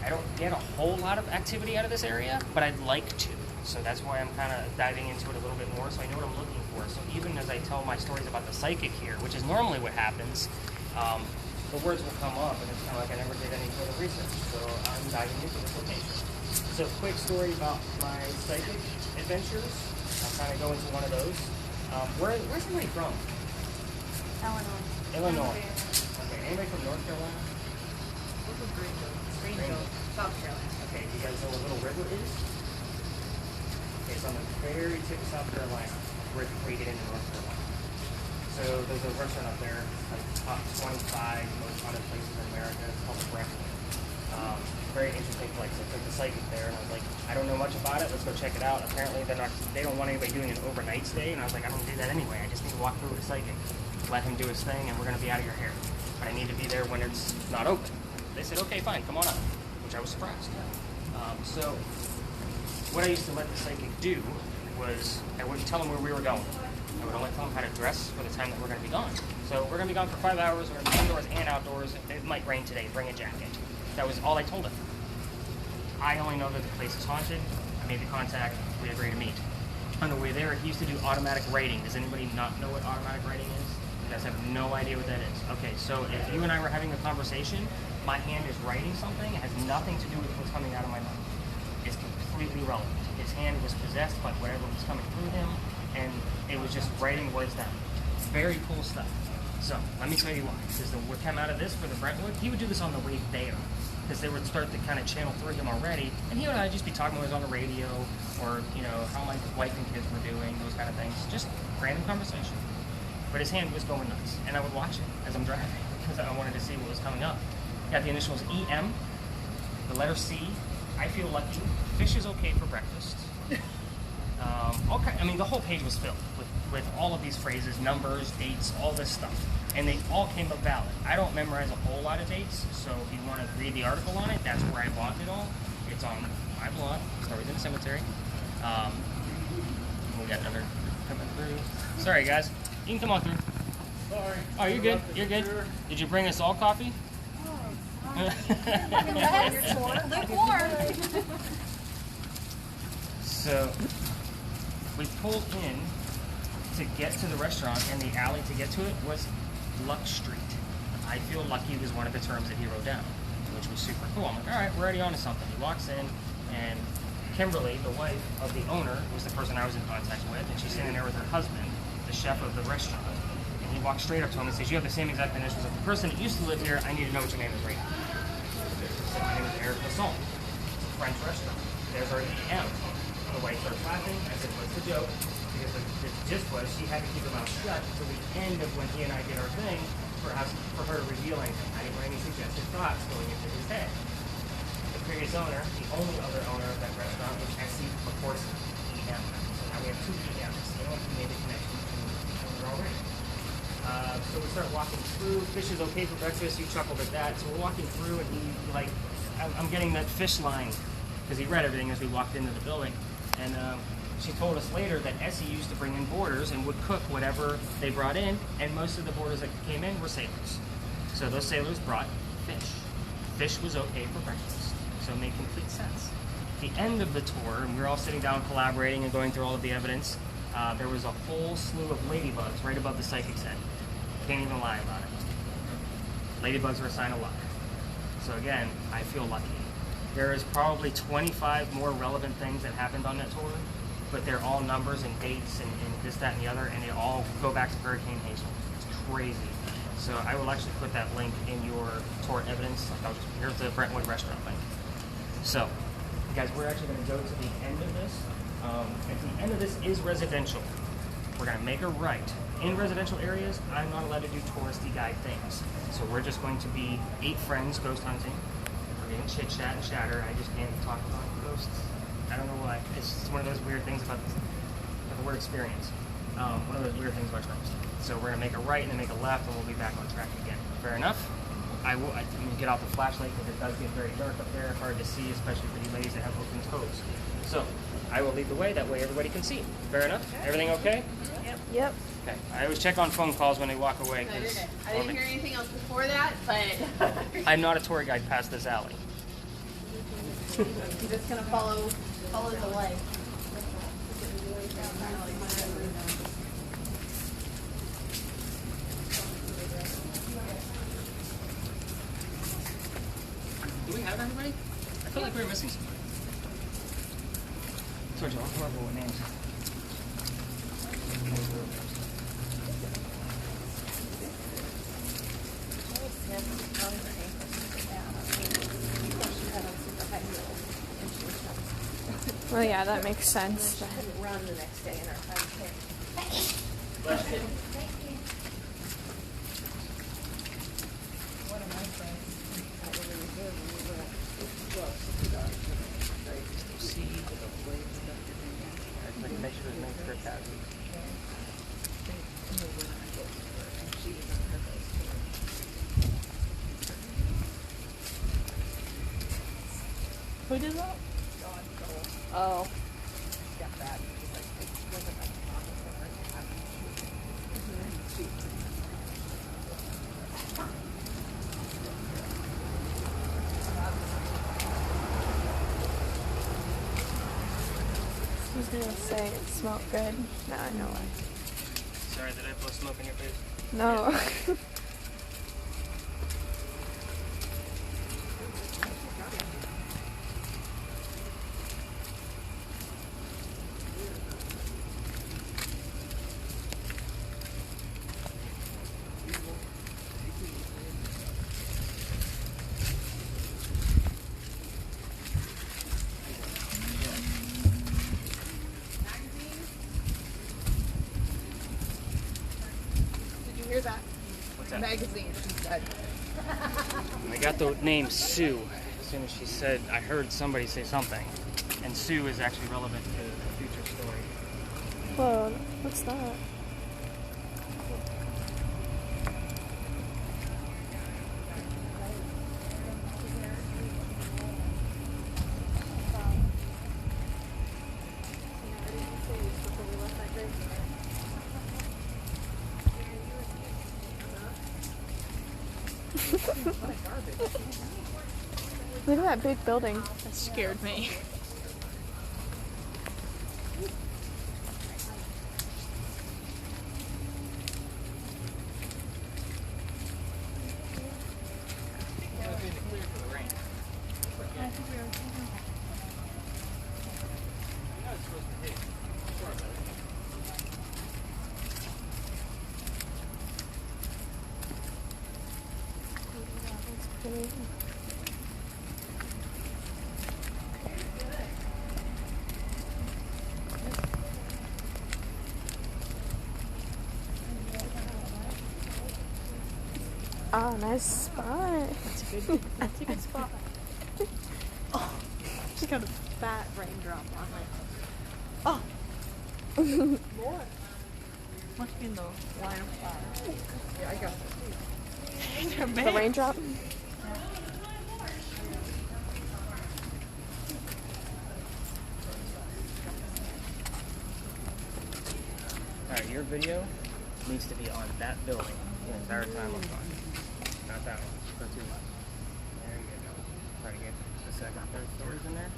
S1: I don't get a whole lot of activity out of this area, but I'd like to. So that's why I'm kind of diving into it a little bit more, so I know what I'm looking for. So even as I tell my stories about the psychic here, which is normally what happens, the words will come up, and it's kind of like I never did any further research. So I'm diving into this location. So quick story about my psychic adventures. I'll kind of go into one of those. Where's somebody from? Illinois. Okay, anybody from North Carolina?
S3: We're from Greenville, South Carolina.
S1: Okay, do you guys know what Little River is? Okay, it's on the very tip of South Carolina, where you get into North Carolina. So there's a restaurant up there, like top 25 most haunted places in America. It's called the Brentwood. Very interesting place. I took the psychic there, and I was like, I don't know much about it. Let's go check it out. Apparently, they don't want anybody doing an overnight stay, and I was like, I don't do that anyway. I just need to walk through with the psychic, let him do his thing, and we're going to be out of your hair. But I need to be there when it's not open. They said, okay, fine, come on up, which I was surprised. So what I used to let the psychic do was I wouldn't tell him where we were going. I would only tell him how to dress for the time that we're going to be gone. So we're going to be gone for 5 hours. We're going to be indoors and outdoors. It might rain today. Bring a jacket. That was all I told him. I only know that the place is haunted. I made the contact. We agreed to meet. On the way there, he used to do automatic writing. Does anybody not know what automatic writing is? You guys have no idea what that is. Okay, so if you and I were having a conversation, my hand is writing something. It has nothing to do with what's coming out of my mouth. It's completely irrelevant. His hand was possessed by whatever was coming through him, and it was just writing words down. Very cool stuff. So, let me tell you why. Because what came out of this for the Brentwood, he would do this on the way there. Because they would start to kind of channel through him already, and he and I would just be talking when he was on the radio, or, you know, how my wife and kids were doing, those kind of things. Just random conversation. But his hand was going nuts, and I would watch it as I'm driving, because I wanted to see what was coming up. Got the initials EM, the letter C, I feel lucky, fish is okay for breakfast. The whole page was filled with all of these phrases, numbers, dates, all this stuff. And they all came up valid. I don't memorize a whole lot of dates, so if you want to read the article on it, that's where I bought it all. It's on my blog, Stories in the Cemetery. We got another coming through. Sorry, guys. You can come on through.
S6: Sorry.
S1: Oh, you're good. You're good. Did you bring us all coffee?
S8: Lukewarm.
S1: So we pulled in to get to the restaurant, and the alley to get to it was Luck Street. I feel lucky was one of the terms that he wrote down, which was super cool. I'm like, all right, we're already on to something. He walks in, and Kimberly, the wife of the owner, was the person I was in contact with, and she's sitting there with her husband, the chef of the restaurant. And he walks straight up to him and says, you have the same exact initials of the person that used to live here. I need to know what your name is right now. So my name is Eric Masson. It's a French restaurant. There's our EM. The wife starts laughing. I said, what's the joke? Because the gist was she had to keep her mouth shut until the end of when he and I did our thing for her to reveal anything. I didn't want any suggested thoughts going into his head. The previous owner, the only other owner of that restaurant, was SC, of course, EM. So now we have two EMs. You know, he made the connection between the owner already. So we start walking through. Fish is okay for breakfast. You chuckled at that. So we're walking through, and I'm getting that fish line because he read everything as we walked into the building. And she told us later that Essie used to bring in boarders and would cook whatever they brought in, and most of the boarders that came in were sailors. So those sailors brought fish. Fish was okay for breakfast, so it made complete sense. At the end of the tour, and we were all sitting down collaborating and going through all of the evidence, there was a whole slew of ladybugs right above the psychic's head. Can't even lie about it. Ladybugs are a sign of luck. So again, I feel lucky. There is probably 25 more relevant things that happened on that tour, but they're all numbers and dates and this, that, and the other, and they all go back to Hurricane Hazel. It's crazy. So I will actually put that link in your tour evidence. Here's the Brentwood restaurant link. So, guys, we're actually going to go to the end of this. At the end of this is residential. We're going to make a right. In residential areas, I'm not allowed to do touristy guide things. So we're just going to be 8 friends ghost hunting. We're going to chit chat and chatter. I just can't talk about ghosts. I don't know why. It's just one of those weird things about the word experience. One of those weird things about trips. So we're going to make a right and then make a left, and we'll be back on track again. Fair enough? I'm going to get out the flashlight because it does get very dark up there, hard to see, especially for you ladies that have open toes. So I will lead the way. That way everybody can see. Fair enough? Everything okay?
S2: Yep.
S1: Okay. I always check on phone calls when they walk away.
S9: No, you're good. I didn't hear anything else before that, but
S1: I'm not a tour guide past this alley.
S9: You're just gonna follow the light.
S1: Do we have everybody? I feel like we were missing somebody. Told you, I'm horrible with names.
S2: Well, yeah, that makes sense.
S9: She couldn't run the next day in our 5K. One of my friends had a reserve when we were
S1: Make sure his name's Chris Hadley.
S3: Who did that?
S9: Oh.
S2: I was gonna say it smelled good. Now I know why.
S1: Sorry, did I blow smoke in your face?
S2: No.
S9: Did you hear that?
S1: What's that?
S9: Magazine, she said.
S1: I got the name Sue as soon as she said, I heard somebody say something. And Sue is actually relevant to the future story.
S2: Whoa, what's that? Look at that big building.
S3: That scared me.
S2: Oh, nice spot.
S3: That's a good spot. Oh, just got a fat raindrop on it. Oh! More. Must be in the line of fire.
S9: Yeah, I got it.
S2: The raindrop.
S1: Alright, your video needs to be on that building the entire time I'm on. Not that one. Go too much. There you go. Try to get the second, third stories in there.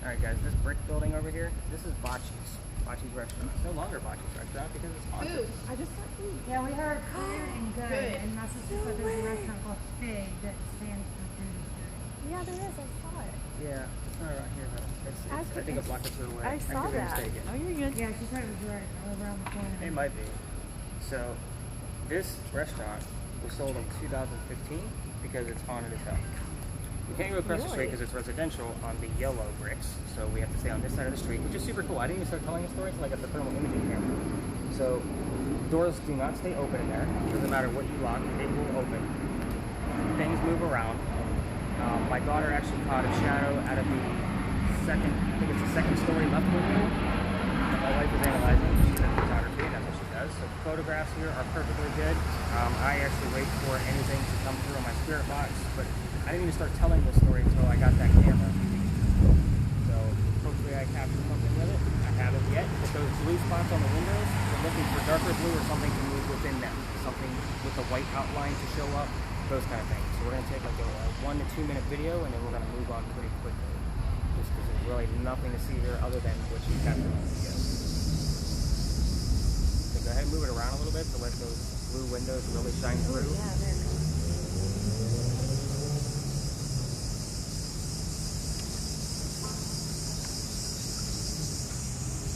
S1: Alright guys, this brick building over here, this is Bocce's. Bocce's restaurant. It's no longer Bocce's restaurant because it's haunted.
S9: I just got food.
S8: Yeah, we heard food and good.
S9: Good.
S8: And my sister said there's a restaurant called Fig that stands for food and good.
S2: Yeah, there is. I saw it.
S1: Yeah, it's not around here though. I think a block or two away.
S2: I saw
S1: could be
S2: that.
S1: mistaken.
S3: Oh, you're good.
S8: Yeah, she said it was right over around the corner.
S1: It might be. So, this restaurant was sold in 2015 because it's haunted as hell. We can't go across the street because it's residential on the yellow bricks, so we have to stay on this side of the street, which is super cool. I didn't even start telling the story until I got the thermal imaging camera. So, doors do not stay open in there. Doesn't matter what you lock, it will open. Things move around. My daughter actually caught a shadow out of the second, I think it's the second story left window. My wife is analyzing. She's in photography, and that's what she does. So the photographs here are perfectly good. I actually wait for anything to come through on my spirit box, but I didn't even start telling this story until I got that camera. So hopefully I captured something with it. I haven't yet. But those blue spots on the windows, we're looking for darker blue or something to move within them. Something with a white outline to show up. those kind of things. So we're going to take like a 1 to 2 minute video, and then we're going to move on pretty quickly. Just because there's really nothing to see here other than what you captured on video. So go ahead and move it around a little bit to let those blue windows really shine through.
S5: Yeah, there it goes.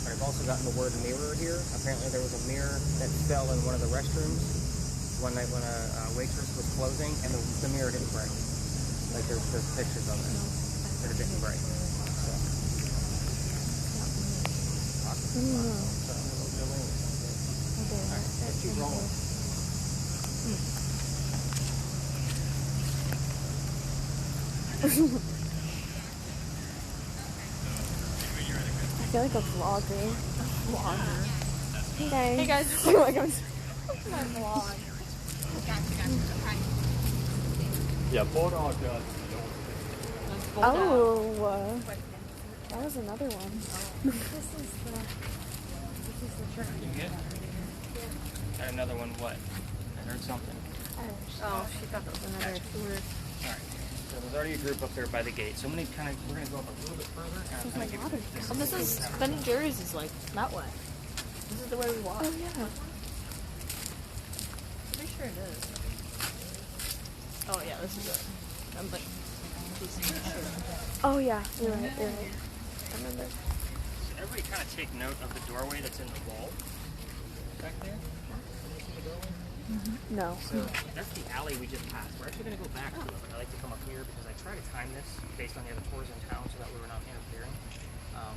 S1: I've also gotten the word mirror here. Apparently there was a mirror that fell in one of the restrooms one night when a waitress was closing, and the mirror didn't break. Like there's pictures of it. But it didn't break. So. Alright, let's keep rolling.
S2: I feel like a vlogger. Hey guys.
S3: Hey guys.
S2: Like I'm
S3: My vlog.
S6: Yeah, Bulldog does.
S2: oh, that was another one.
S1: You good? Got another one, what? I heard something.
S3: Oh, she thought that was another tour.
S1: Alright. So there's already a group up there by the gate. So we're gonna go up a little bit further, and I'm gonna give you this.
S3: And this is Ben and Jerry's is like that way. This is the way we walk.
S2: Oh yeah.
S3: Pretty sure it is. Oh yeah, this is it. I'm like,
S2: Oh yeah. You're right. I remember.
S1: So everybody kind of take note of the doorway that's in the wall back there. Can you see the doorway?
S2: No.
S1: So that's the alley we just passed. We're actually going to go back to it, but I like to come up here because I try to time this based on the other tours in town so that we were not interfering.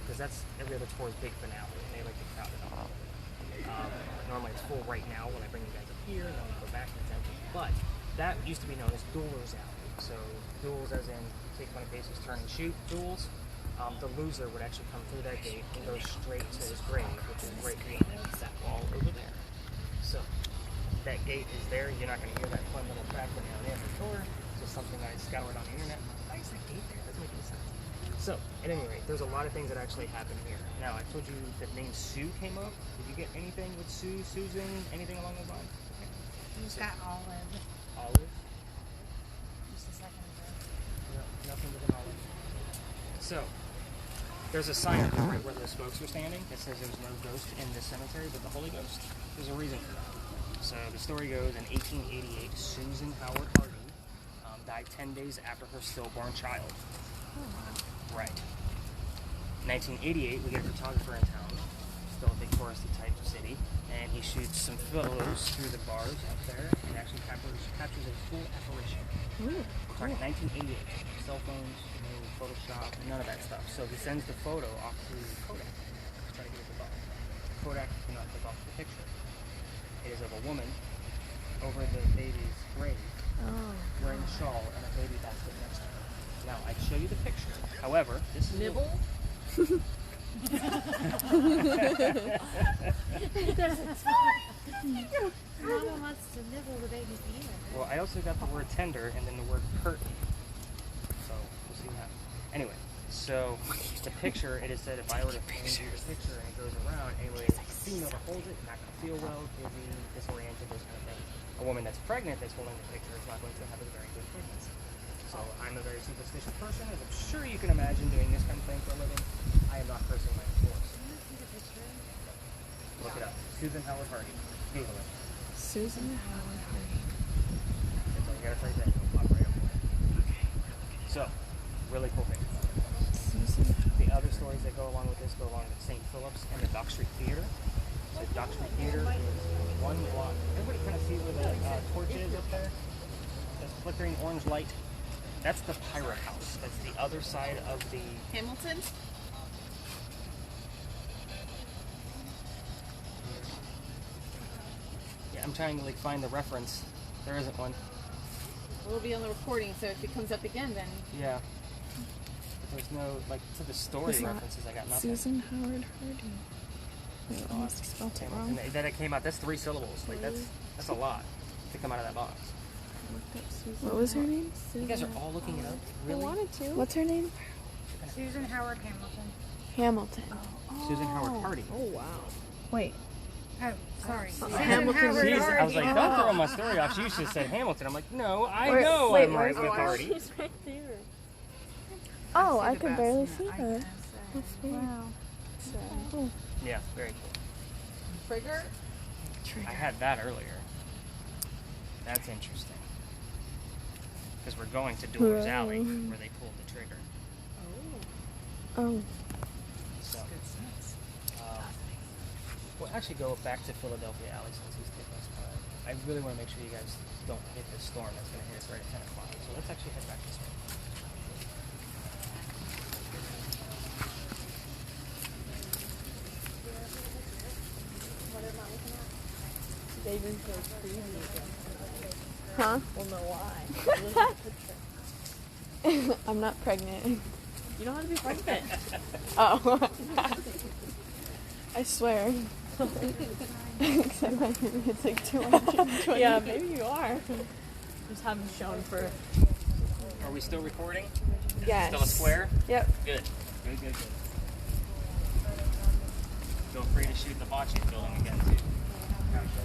S1: Because that's every other tour's big finale, and they like to crowd it up. Normally it's full right now when I bring you guys up here, and then we go back and it's empty. But that used to be known as Duelers Alley. So duels as in take 20 paces, turn and shoot duels. The loser would actually come through that gate and go straight to his grave, which is right behind that wall over there. So that gate is there. You're not going to hear that fun little crack when you're on the door. It's just something I scoured on the internet. Why is that gate there? Doesn't make any sense. So, at any rate, there's a lot of things that actually happen here. Now, I told you the name Sue came up. Did you get anything with Sue, Susan, anything along those lines? Okay.
S7: He's got olive.
S1: Olive?
S7: Just a second ago.
S1: No, nothing with an olive. So, there's a sign up there right where those folks were standing that says there's no ghost in this cemetery, but the Holy Ghost. There's a reason for that. So the story goes, in 1888, Susan Howard Hardy died 10 days after her stillborn child. Right. 1988, we get a photographer in town, still a big touristy type of city, and he shoots some photos through the bars up there and actually captures a full apparition. We're talking 1988. Cell phones, no Photoshop, none of that stuff. So he sends the photo off to Kodak to try to get it developed. Kodak cannot take off the picture. It is of a woman over the baby's grave, wearing a shawl and a baby basket next to her. Now, I'd show you the picture. However, this is
S3: Nibble?
S7: Mama wants to nibble the baby's ear.
S1: Well, I also got the word tender and then the word curtain. So, we'll see that. Anyway, so the picture, it is said if I were to hand you the picture and it goes around, anyway, the female that holds it, not going to feel well, dizzy, disoriented, those kind of things. A woman that's pregnant that's holding the picture is not going to have a very good pregnancy. So I'm a very superstitious person, as I'm sure you can imagine doing this kind of thing for a living. I am not cursing my horse. Look it up. Susan Howard Hardy. Google it.
S2: Susan Howard Hardy.
S1: That's all you gotta type in. It'll pop right up there. So, really cool thing.
S2: Susan.
S1: The other stories that go along with this go along with St. Philip's and the Dock Street Theater. So Dock Street Theater is one block. Everybody kind of see where the torch is up there? The flickering orange light. That's the Pirate House. That's the other side of the...
S9: Hamilton?
S1: Yeah, I'm trying to like find the reference. There isn't one.
S9: We'll be on the recording, so if it comes up again, then
S1: Yeah. But there's no, like, to the story
S2: It's not
S1: references, I got nothing.
S2: Susan Howard Hardy. Wait, I must have spelled it wrong.
S1: And that it came out, that's 3 syllables. Like, that's a lot to come out of that box.
S2: What was her name?
S1: You guys are all looking it up? Really?
S2: I wanted to. What's her name?
S7: Susan Howard Hamilton.
S2: Hamilton.
S1: Susan Howard Hardy.
S2: Oh wow.
S3: Wait.
S7: Oh, sorry.
S3: Hamilton.
S1: Jeez, I was like, don't throw my story off. She should have said Hamilton. I'm like, no, I
S2: Wait,
S1: know
S2: wait,
S1: I'm right
S2: where's
S1: with Artie.
S3: She's right there.
S2: Oh, I can barely see her. That's weird.
S5: Wow.
S2: So,
S1: Yeah, very cool.
S9: Trigger?
S1: I had that earlier. That's interesting. Because we're going to Doors
S2: Right.
S1: Alley where they pulled the trigger.
S2: oh,
S1: So, we'll actually go back to Philadelphia Alley since he's taking us by. I really want to make sure you guys don't hit this storm that's going to hit us right at 10 o'clock. So let's actually head back this way.
S3: David feels creepy again.
S2: huh?
S3: We'll know why. Look at the picture.
S2: I'm not pregnant.
S3: You don't have to be pregnant.
S2: Oh. I swear. Except my it's like 220.
S3: Yeah, maybe you are. Just haven't shown for.
S1: Are we still recording?
S2: Yes.
S1: Still a square?
S2: Yep.
S1: Good. Good. Feel free to shoot the bocce building again, too.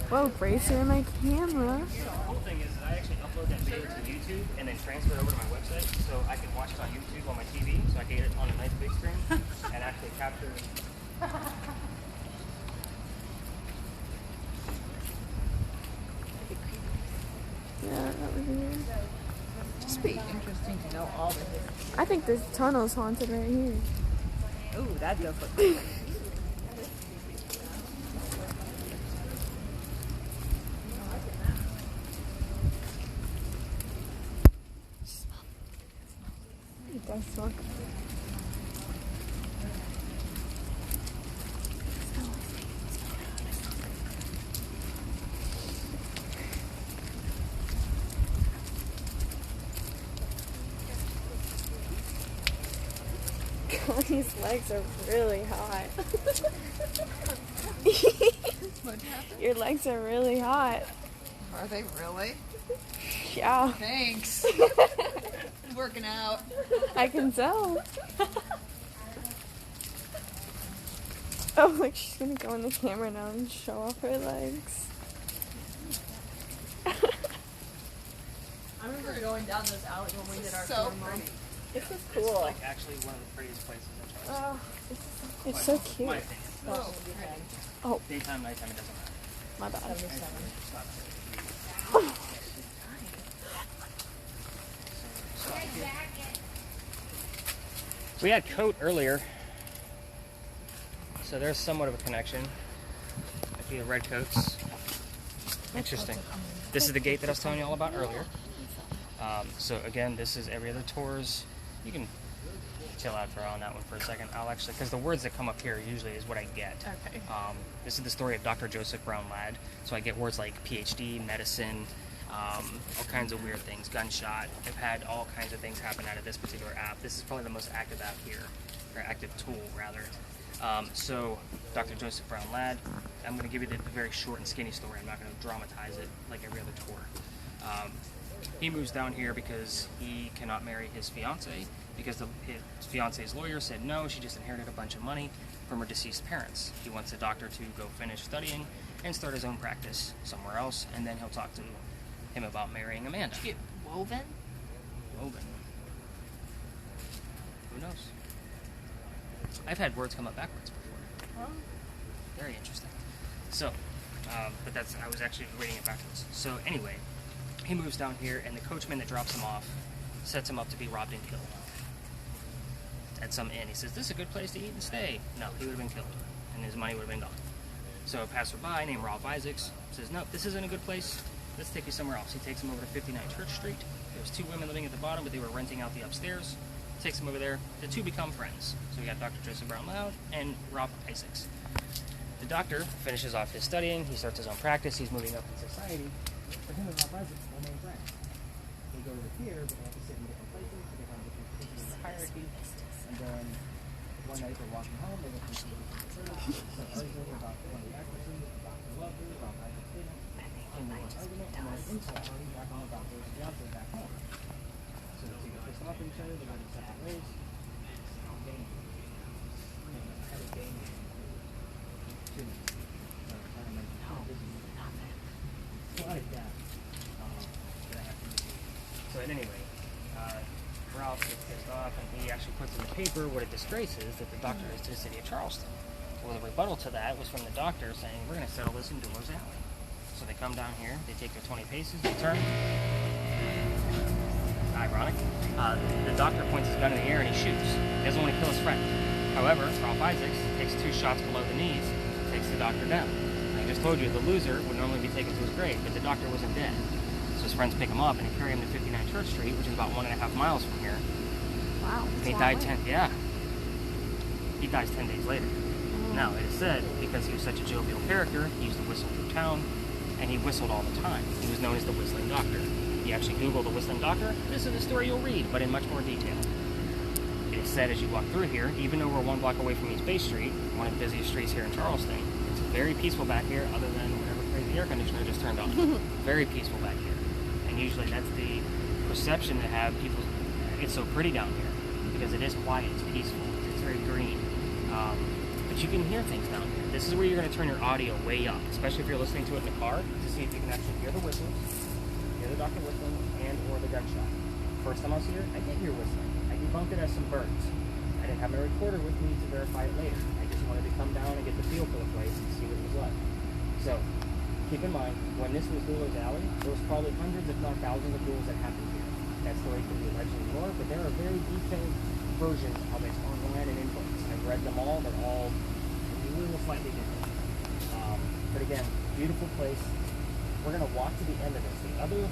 S2: Whoa, bracer in my camera.
S1: The cool thing is that I actually upload that video to YouTube and then transfer it over to my website so I can watch it on YouTube on my TV so I can get it on a nice big screen and actually capture
S2: Yeah, that was weird.
S9: Just be interesting to know all the history.
S2: I think this tunnel's haunted right here.
S9: Ooh, that does look good.
S2: It does smell good. Connie's legs are really hot. Your legs are really hot.
S9: Are they really?
S2: Yeah,
S9: Thanks. Working out.
S2: I can tell. Oh, like she's gonna go in the camera now and show off her legs.
S3: I remember going down this alley when we did our
S9: So
S3: tour.
S9: pretty.
S3: This is
S1: It's
S3: cool.
S1: like actually one of the prettiest places in Charleston.
S2: Oh, it's so cute.
S1: My opinion.
S2: Oh,
S1: Daytime, nighttime, it doesn't matter.
S2: my bad.
S1: Stop. We had Coat earlier, so there's somewhat of a connection. A few red coats. Interesting. This is the gate that I was telling you all about earlier. So again, this is every other tours. You can chill out for on that one for a second. I'll actually, because the words that come up here usually is what I get.
S3: Okay.
S1: This is the story of Dr. Joseph Brown Ladd. So I get words like PhD, medicine, all kinds of weird things, gunshot. I've had all kinds of things happen out of this particular app. This is probably the most active app here, or active tool rather. So Dr. Joseph Brown Ladd, I'm going to give you the very short and skinny story. I'm not going to dramatize it like every other tour. He moves down here because he cannot marry his fiancée because his fiance's lawyer said no, she just inherited a bunch of money from her deceased parents. He wants the doctor to go finish studying and start his own practice somewhere else, and then he'll talk to him about marrying Amanda.
S5: Get woven?
S1: Woven. Who knows? I've had words come up backwards before. Very interesting. So, but I was actually reading it backwards. So anyway, he moves down here, and the coachman that drops him off sets him up to be robbed and killed at some inn. He says, "This is a good place to eat and stay." No, he would have been killed, and his money would have been gone. So a passerby named Ralph Isaacs says, "No, this isn't a good place. Let's take you somewhere else." He takes him over to 59 Church Street. There was 2 women living at the bottom, but they were renting out the upstairs. Takes him over there. The 2 become friends. So we got Dr. Joseph Brown Ladd and Ralph Isaacs. The doctor finishes off his studying. He starts his own practice. He's moving up in society. For him and Ralph Isaacs remain friends. They go over here, but they have to sit in different places. So they have different positions in the hierarchy. And then one night they're walking home. They look into some arguing about one of the actresses. The doctor loved her. Ralph Isaacs didn't. And there was an argument. And then an insult party back on the doctor's fiance back home. So the 2 get pissed off at each other. They go their separate ways. Had a game. 2 minutes. So at any rate, Ralph gets pissed off, and he actually puts in the paper what a disgrace is that the doctor is to the city of Charleston. Well, the rebuttal to that was from the doctor saying, we're going to settle this in Dooller's Alley. So they come down here, they take their 20 paces, they turn. Ironic. The doctor points his gun in the air and he shoots. He doesn't want to kill his friend. However, Ralph Isaacs takes 2 shots below the knees, takes the doctor down. I just told you, the loser would normally be taken to his grave, but the doctor wasn't dead. So his friends pick him up and they carry him to 59 Church Street, which is about 1.5 miles from here.
S5: Wow.
S1: And he died 10, yeah. He dies 10 days later. Now, it is said, because he was such a jovial character, he used to whistle through town, and he whistled all the time. He was known as the Whistling Doctor. You actually Google the Whistling Doctor, this is a story you'll read, but in much more detail. It is said as you walk through here, even though we're 1 block away from East Bay Street, one of the busiest streets here in Charleston, it's very peaceful back here, other than whatever crazy air conditioner just turned on. Very peaceful back here. And usually that's the perception to have people, it's so pretty down here, because it is quiet, it's peaceful, it's very green. But you can hear things down here. This is where you're going to turn your audio way up, especially if you're listening to it in the car, to see if you can actually hear the whistles, hear the doctor whistling, and or the gunshot. First time I was here, I did hear whistling. I debunked it as some birds. I didn't have my recorder with me to verify it later. I just wanted to come down and get the feel for the place and see what it was like. So, keep in mind, when this was Dooller's Alley, there was probably hundreds, if not thousands, of duels that happened here. That story can be allegedly more, but there are very detailed versions of it online and in books. I've read them all. They're all a little slightly different. But again, beautiful place. We're going to walk to the end of this. The other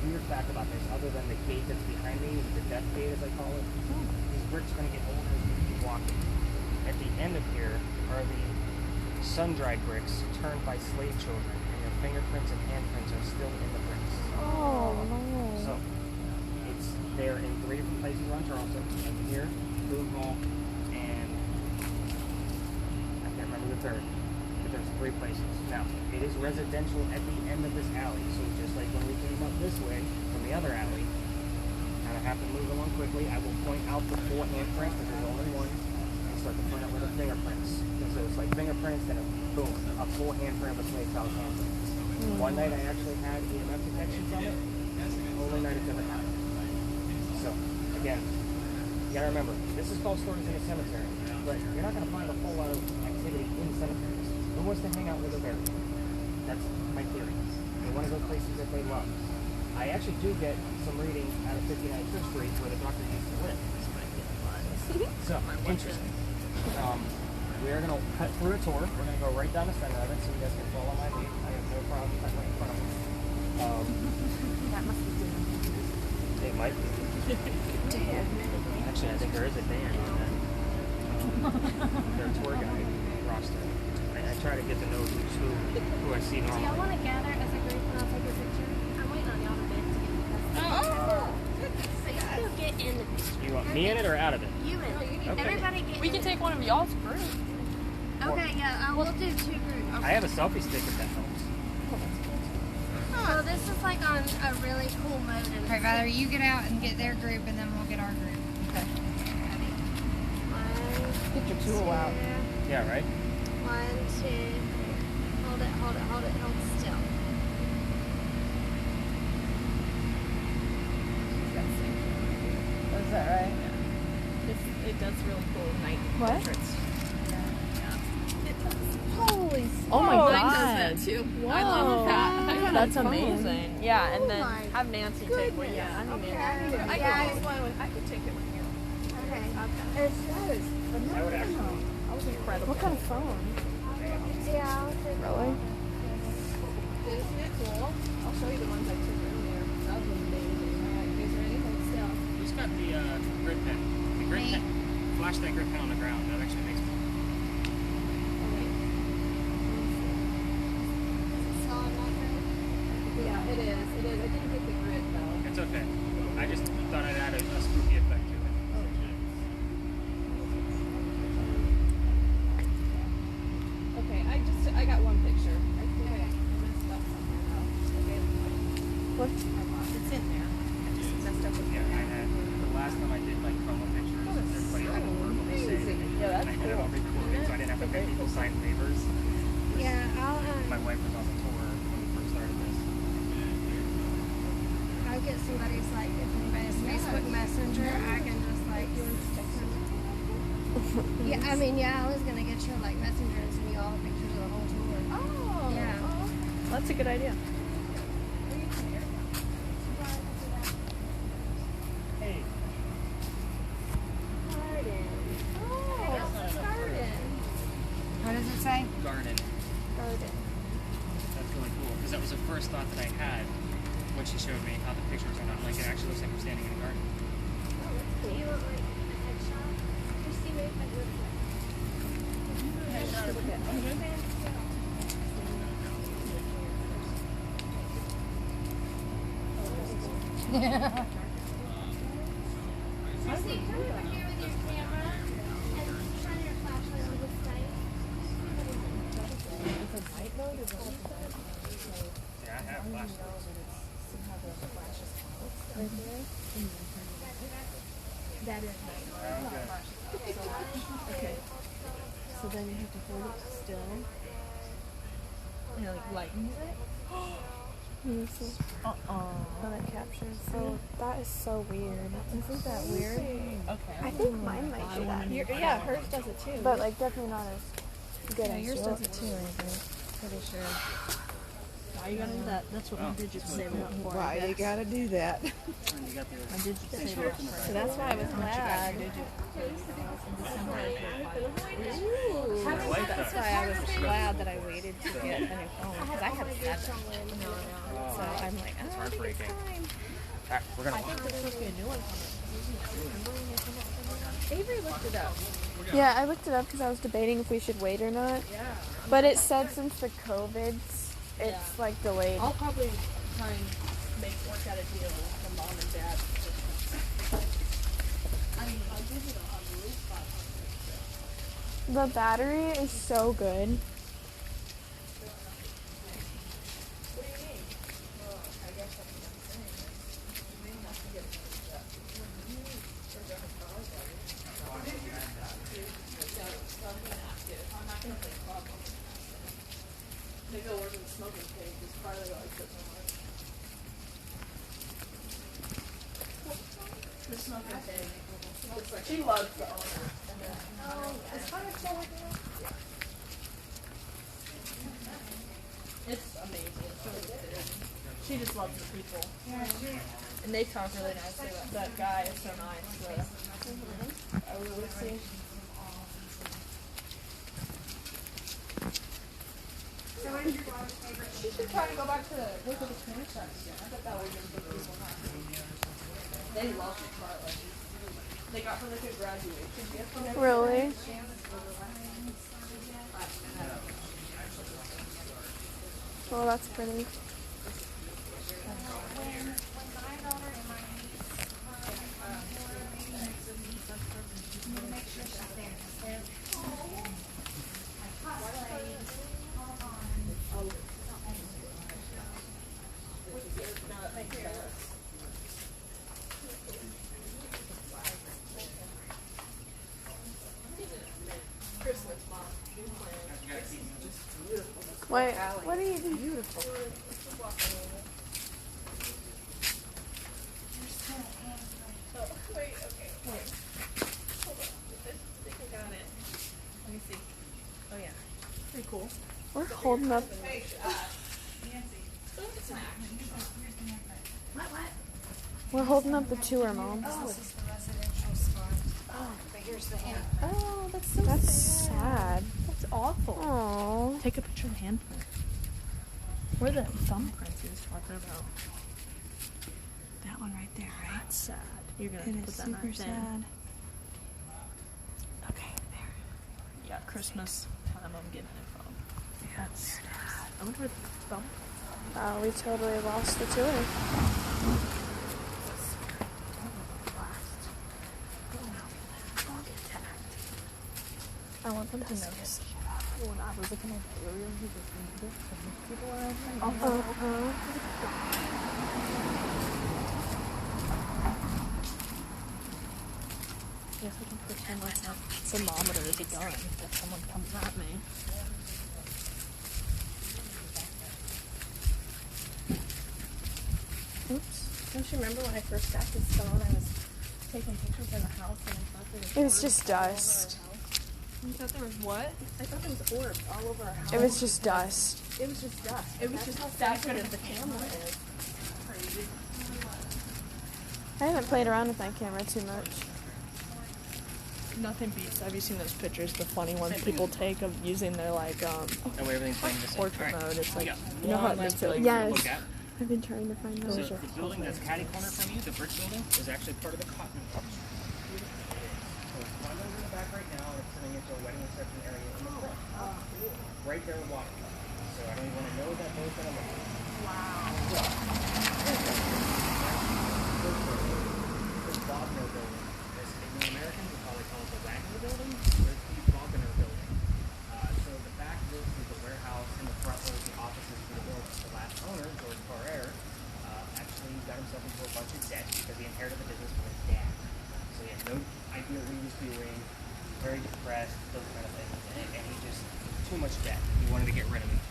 S1: weird fact about this, other than the gate that's behind me, the death gate as I call it, these bricks are going to get older as we keep walking. At the end of here are the sun-dried bricks turned by slave children, and their fingerprints and handprints are still in the bricks.
S2: Oh, no.
S1: So, it's there in 3 different places around Charleston. Like here, Boone Hall, and I can't remember the third. But there's 3 places. Now, it is residential at the end of this alley, so just like when we came up this way from the other alley, kind of have to move along quickly. I will point out the 4 handprints, because there's only one, and start to point out where the fingerprints. And so it's like fingerprints, then boom, a full handprint of a slave child's handprint. One night I actually had EMF detection from it. Only night it's ever happened. So, again, you gotta remember, this is called Stories in a Cemetery, but you're not gonna find a whole lot of activity in cemeteries. Who wants to hang out with a buried? That's my theory. They want to go places that they love. I actually do get some readings out of 59 Church Street where the doctor used to live. So, interesting. We are going to cut through a tour. We're going to go right down the center of it so you guys can follow my lead. I have no problem cutting right in front of me.
S5: That must be Dan.
S1: It might be.
S5: Dan.
S1: Actually, I think there is a Dan on that. Their tour guide roster. I try to get to know who I see
S8: Do
S1: normally.
S8: y'all want to gather as a group and I'll take a picture? I'm waiting on y'all to get to get so you still get in the picture.
S1: You want me in it or out of it?
S8: You in it.
S1: Okay.
S8: Everybody get
S3: We
S8: in
S3: can
S8: it.
S3: take one of y'all's group.
S8: Okay, yeah, we'll do 2 groups.
S1: I have a selfie stick if that helps.
S8: So this is like on a really cool mode. And
S7: Okay, Valerie, you get out and get their group, and then we'll get our group.
S3: Okay.
S8: Get
S3: your tool out.
S1: Yeah, right?
S8: 1, 2. Hold it still.
S3: Is that right? It does real cool night portraits.
S2: Holy
S3: Oh my
S2: smokes.
S3: god.
S9: Mine does that too. I love that.
S2: That's amazing.
S3: Yeah, and then
S8: my
S3: have Nancy take one. Yeah, I need Nancy.
S9: I
S8: Yeah.
S9: could use one with, I could take it with you.
S8: Okay. It says.
S1: I would actually.
S3: That was incredible.
S2: What kind of phone?
S8: Yeah, I'll take
S2: Really?
S9: Isn't it cool? I'll show you the ones I took earlier. That was amazing. Alright, you guys ready? Hold still.
S1: Who's got the grid pen? The grid pen. Flash that grid pen on the ground. That actually makes me.
S9: Yeah, it is. It is. I didn't get the grid though.
S1: It's okay. I just thought I'd add a spooky effect to it.
S9: Okay, I got one picture. I think I messed up somewhere though. Okay.
S2: What?
S9: It's in there. I just messed up with
S1: Yeah, I had the last time I did like promo pictures. Everybody had a verbal to say.
S9: Yeah, that's
S1: I had it all recorded, so I didn't have to make people sign waivers.
S8: Yeah,
S1: My wife was on the tour when we first started this.
S8: I'll get somebody's like messenger, I can just like. Yeah, I mean, yeah, I was gonna get you like messenger and send you all the pictures of the whole tour.
S3: Oh.
S8: Yeah.
S3: That's a good idea.
S1: Hey.
S3: Garden. Oh, it's a garden.
S8: What does it say?
S1: Garden.
S3: Garden.
S1: That's really cool because that was the first thought that I had when she showed me how the pictures are not like it actually looks like we're standing in a garden.
S8: Do you want like a headshot? Just see what it looks like. Yeah. You see, come over here with your camera and shine your flashlight on this side.
S1: Yeah, I have flashlights.
S3: That is okay. So then you have to hold it still. And like lightens it.
S2: Let me see. How that captures. So that is so weird.
S3: Isn't that weird? Okay.
S2: I think mine might do that.
S3: Yeah, hers does it too.
S2: But like definitely not as good as
S3: yours does it too, I think. Pretty sure. Why you gotta do that? That's what my digits save it up for.
S4: Why you gotta do that?
S1: You got the
S3: My digits save it up for. So that's why I was glad. That's why I was glad that I waited to get a new phone because I have 7. So I'm like,
S1: It's
S3: oh,
S1: heartbreaking. Alright, we're gonna walk.
S3: there's supposed to be a new one coming. Avery looked it up.
S2: Yeah, I looked it up because I was debating if we should wait or not.
S3: Yeah.
S2: But it said since the COVID's, it's like delayed.
S3: I'll probably try and work out a deal with mom and dad. I mean, I'll give it at least 500.
S2: The battery is so good.
S3: What do you mean? Well, I guess that's what I'm saying. We may have to get it. Maybe I'll work in the smoking cage. It's part of the The smoking cage. Looks like she loves the owner. It's kind of cool. It's amazing. It's really good. She just loves the people. And they talk really nicely about that guy. Is so nice. I really see. She should try to go back to work with the Spanish side again. I bet that would give good people happy. They love Charlotte. They got her like a graduation gift.
S2: Really? Oh, that's pretty. Wait, what are you doing? Beautiful.
S3: Wait, okay. Wait. Hold on. I think I got it. Let me see. Oh yeah. Pretty cool.
S2: We're holding up. We're holding up the tour, Mom.
S8: This is the residential spot. Oh, but here's the hand.
S3: Oh, that's so
S2: That's
S3: sad.
S2: sad.
S3: That's awful.
S2: Aww.
S3: Take a picture of the handprint. Where the thumbprints he was talking about. That one right there, right? That's sad. You're gonna
S2: It
S3: put
S2: is
S3: that
S2: super
S3: knife in.
S2: sad.
S3: Okay, there. Yeah, Christmas time I'm getting it from. That's sad. I wonder where the thumbprints are.
S2: We totally lost the tour. I want them to notice.
S3: When I was looking at the area, he was thinking people around here. Guess I can pretend like that thermometer is a gun if someone comes at me.
S2: Oops.
S3: Don't you remember when I first got this phone? I was taking pictures of the house and I thought there was
S2: It was just dust.
S3: You thought there was what? I thought there was orbs all over our house.
S2: It was just dust.
S3: It was just dust. It was just how sensitive the camera is. Crazy.
S2: I haven't played around with my camera too much.
S3: Nothing beats. Have you seen those pictures, the funny ones people take of using their like
S1: That way everything's playing the same.
S3: portrait mode? It's like,
S1: Yeah.
S3: you know how it
S1: One
S3: makes
S1: last
S3: it
S1: building
S3: like,
S1: to
S2: Yes.
S1: look at.
S2: I've been trying to find
S1: So
S2: those.
S1: the building that's catty corner from you, the brick building, is actually part of the cotton industry. So it's condos in the back right now, and it's turning into a wedding reception area in the front. Right there in the water. So I don't even want to know what that building's going to look like. This Wagner building, this Ignorant Americans would probably call it the Wagner building, or it's the Wagner building. So the back roof is the warehouse, and the front was the offices for the last owner, George Carrere, actually got himself into a bunch of debt because he inherited the business from his dad. So he had no idea what he was doing, very depressed, those kind of things, and he just, too much debt. He wanted to get rid of it.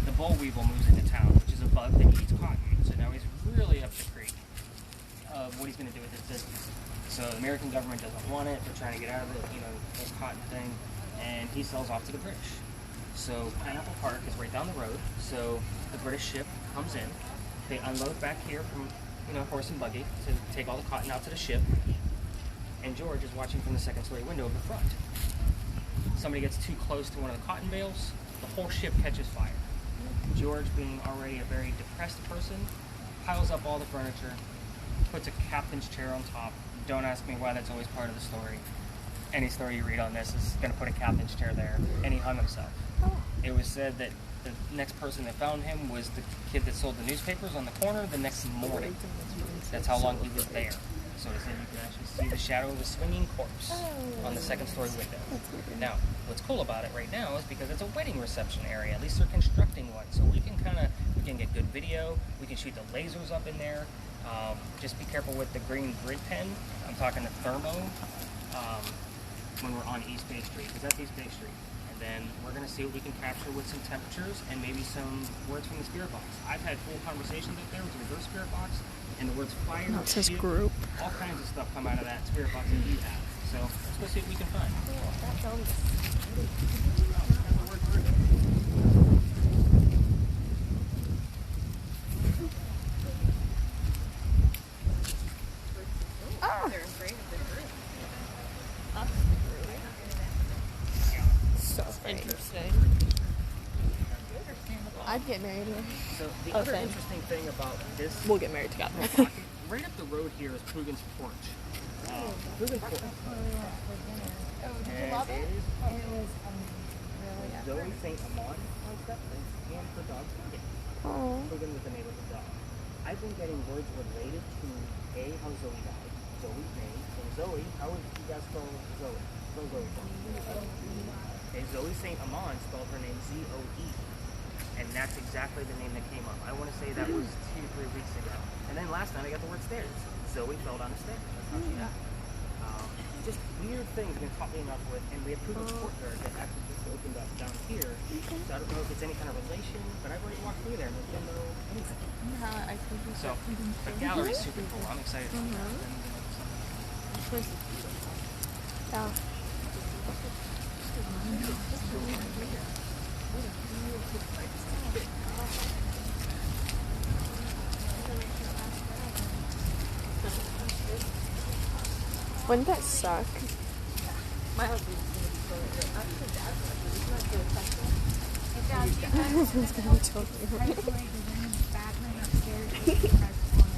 S1: The boll weevil moves into town, which is a bug that eats cotton. So now he's really up the creek of what he's going to do with his business. So the American government doesn't want it. They're trying to get out of it, the cotton thing, and he sells off to the British. So Pineapple Park is right down the road. So the British ship comes in. They unload back here from, horse and buggy to take all the cotton out to the ship. And George is watching from the second-story window of the front. Somebody gets too close to one of the cotton bales, the whole ship catches fire. George, being already a very depressed person, piles up all the furniture, puts a captain's chair on top. Don't ask me why that's always part of the story. Any story you read on this is going to put a captain's chair there, and he hung himself. It was said that the next person that found him was the kid that sold the newspapers on the corner the next morning. That's how long he was there. So they said you can actually see the shadow of a swinging corpse on the second-story window. Now, what's cool about it right now is because it's a wedding reception area. At least they're constructing one, so we can get good video. We can shoot the lasers up in there. Just be careful with the green grid pen. I'm talking the thermo when we're on East Bay Street, because that's East Bay Street. And then we're going to see what we can capture with some temperatures and maybe some words from the spirit box. I've had full conversations up there with the reverse spirit box, and the words fire,
S2: It says
S1: ship,
S2: group.
S1: all kinds of stuff come out of that spirit box that you have. So let's go see what we can find.
S2: So
S3: interesting.
S2: I'd get married here.
S1: So the
S2: Oh,
S1: other
S2: thanks.
S1: interesting thing about this,
S3: We'll get married together.
S1: right up the road here is Pugin's Porch. Pugin Porch. And it is Zoe St. Amon owns that place, and her dog Pugin.
S2: Oh.
S1: Pugin was the name of the dog. I've been getting words related to how Zoe died, Zoe's name, and Zoe, how would you guys spell Zoe? Spell Zoe. Okay, Zoe St. Amon spelled her name Z-O-E. And that's exactly the name that came up. I want to say that was 2 to 3 weeks ago. And then last night I got the word stairs. Zoe fell down the stairs. That's how she died. Just weird things I've been talking up with. And we have Pugin's Courtyard that actually just opened up down here. So I don't know if it's any kind of relation, but I've already walked through there and there's been no anything. So the gallery's super cool. I'm excited about that.
S2: Yeah. Wouldn't that suck?
S3: My husband's gonna be so good. Actually, Dad's like, he's not good.
S8: Hey, Dad, you guys
S2: It's gonna be totally
S8: microwave the room, bathroom upstairs. You guys want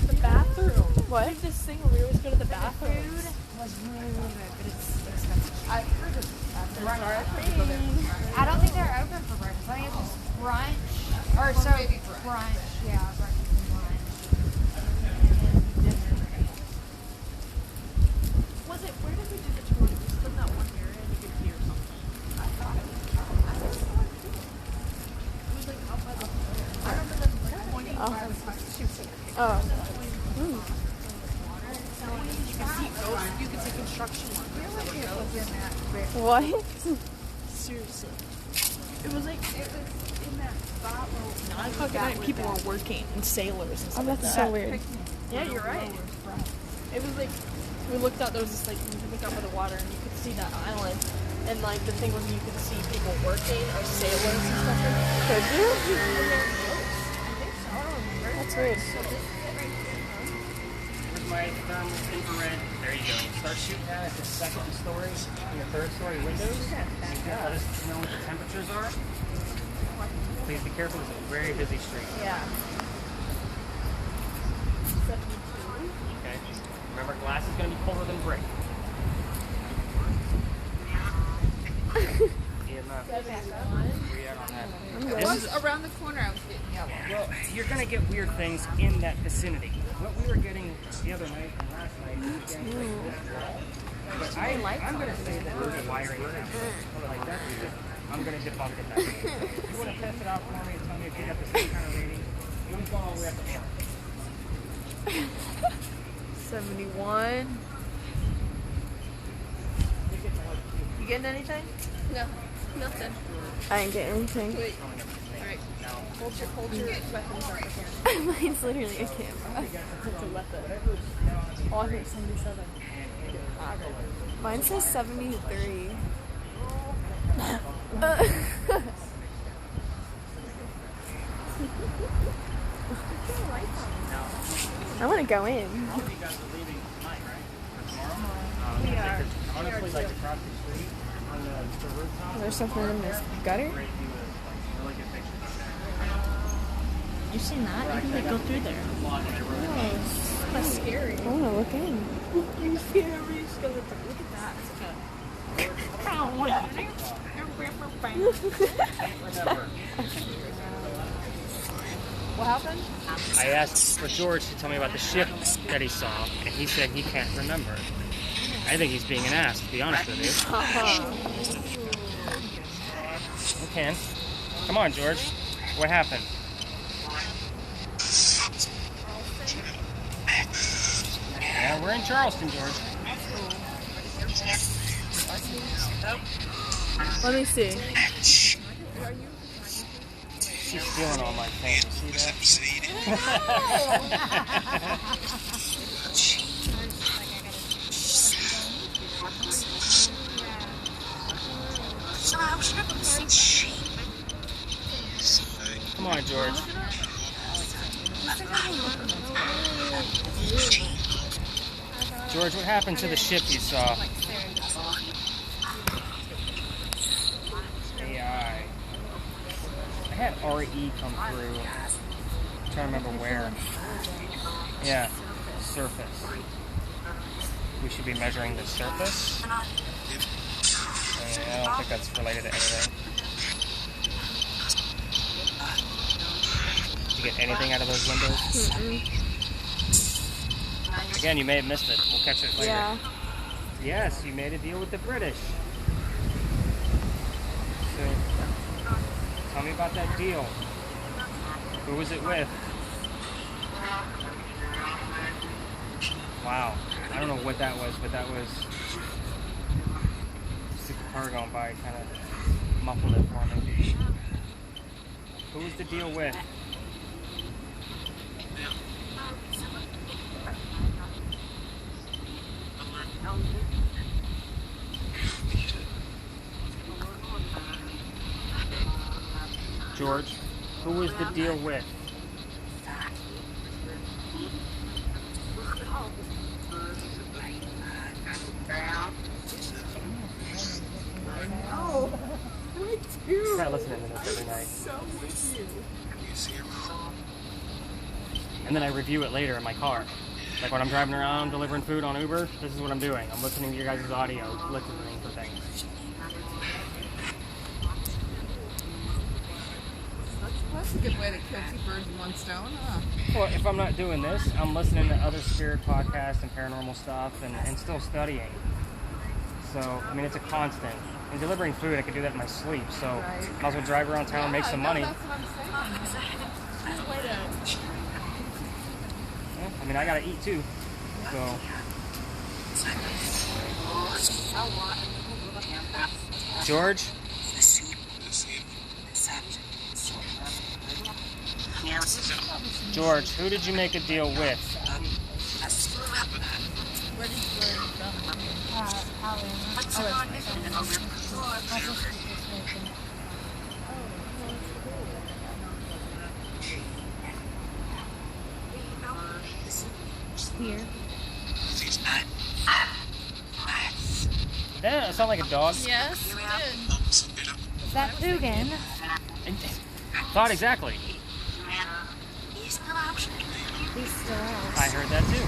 S3: The bathroom.
S2: What?
S3: There's this thing where we always go to the bathroom.
S8: food was really, really good, but it's expensive.
S3: I've heard of
S8: I don't think they're open for breakfast. I think it's just brunch. Or so brunch. Yeah, breakfast and lunch. And dinner.
S3: Was it, where did we do the tour? It was from that one area and you could hear something. I thought it was, I don't know what it was. It was like out by the water. I remember them pointing by the
S2: Oh.
S3: you could see construction workers.
S2: What?
S3: Seriously. It was like, it was in that spot where 9 o'clock at night people were working and sailors and
S2: Oh,
S3: stuff like
S2: that's
S3: that.
S2: so weird.
S3: Yeah, you're right. It was like we looked out. There was this like you could look out by the water and you could see that island. And like the thing was you could see people working or sailors and stuff.
S2: Could you?
S3: I think so. I don't remember.
S2: That's weird.
S1: Here's my thermal infrared. There you go. Start shooting at the second story and the third story windows. Yeah, just to know what the temperatures are. Please be careful. It's a very busy street.
S3: Yeah.
S1: Okay. Remember, glass is going to be colder than brick.
S9: Once around the corner, I was getting yellow.
S1: Well, you're going to get weird things in that vicinity. What we were getting the other night and last night was getting like this wall. But I'm going to say that there's a wiring problem. Like that's just, I'm going to debunk it that way. If you want to test it out for me and tell me if you got the same kind of reading, it was going all the way up to here.
S3: 71. You getting anything?
S9: No, nothing.
S2: I ain't getting anything.
S9: Wait. Alright. Hold your weapons up again.
S2: Mine's literally a camera.
S3: It's a weapon. Oh, I think 77.
S2: Mine says 73. I want to go in.
S1: All of you guys are leaving tonight, right? For tomorrow? We are. Honestly, like across the street on the rooftop.
S2: There's something in this gutter.
S1: Great view of really good pictures.
S3: You seen that? You can like go through there. That's scary.
S2: I want to look in.
S3: You scary. Just go look at that. What happened?
S1: I asked for George to tell me about the ship that he saw, and he said he can't remember. I think he's being an ass, to be honest with you. Okay. Come on, George. What happened? Yeah, we're in Charleston, George.
S2: Let me see.
S1: She's stealing all my things. See that? Come on, George. George, what happened to the ship you saw? AI. I had RE come through. I'm trying to remember where. Yeah, surface. We should be measuring the surface. I don't think that's related to anything. Did you get anything out of those windows? Again, you may have missed it. We'll catch it later.
S2: Yeah.
S1: Yes, you made a deal with the British. So, tell me about that deal. Who was it with? Wow. I don't know what that was, but that was just a car going by kind of muffled it for me. Who was the deal with? George, who was the deal with? Try listening to this every night. And then I review it later in my car. Like when I'm driving around delivering food on Uber, this is what I'm doing. I'm listening to your guys' audio, listening for things.
S9: That's a good way to kill two birds with one stone, huh?
S1: Well, if I'm not doing this, I'm listening to other spirit podcasts and paranormal stuff and still studying. So, I mean, it's a constant. In delivering food, I could do that in my sleep. So, might as well drive around town and make some money.
S9: That's what I'm saying.
S1: Yeah, I mean, I gotta eat too. So. George? George, who did you make a deal with?
S9: Where did you learn from?
S7: Alabama.
S9: Oh, it's
S7: My sister just making.
S5: Here.
S1: Did that sound like a dog?
S9: Yes, it did.
S7: Is that Dugan?
S1: Thought exactly.
S7: He's still out.
S1: I heard that too.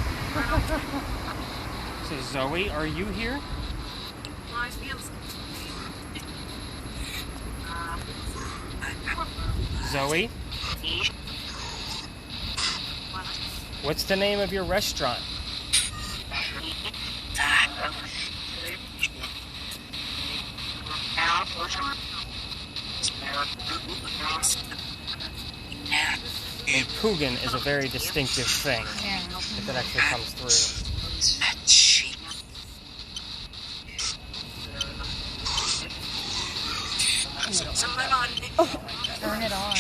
S1: So Zoe, are you here? Zoe? What's the name of your restaurant? A Coogan is a very distinctive thing if it actually comes through.
S7: Turn it on.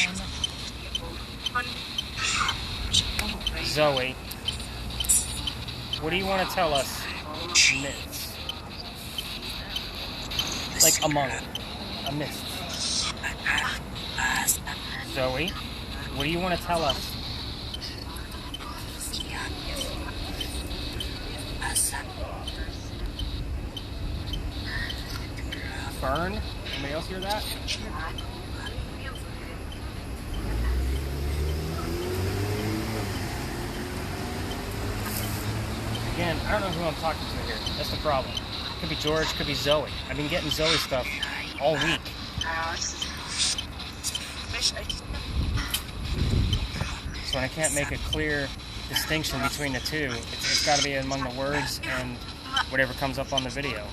S1: Zoe, what do you want to tell us? Myths. Like among a myth. Zoe, what do you want to tell us? Fern? Anybody else hear that? Again, I don't know who I'm talking to here. That's the problem. Could be George, could be Zoe. I've been getting Zoe stuff all week. So when I can't make a clear distinction between the two, it's got to be among the words and whatever comes up on the video.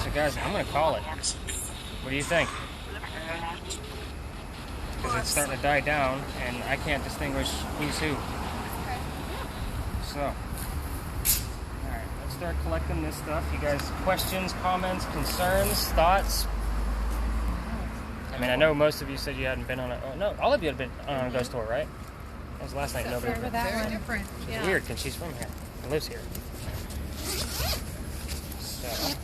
S1: So guys, I'm going to call it. What do you think? Because it's starting to die down and I can't distinguish who's who. So, alright, let's start collecting this stuff. You guys, questions, comments, concerns, thoughts? I mean, I know most of you said you hadn't been on a... Oh, no, all of you had been on a ghost tour, right? That was last night. Nobody
S7: Remember that one?
S9: Different.
S1: It's weird because she's from here. She lives here. So,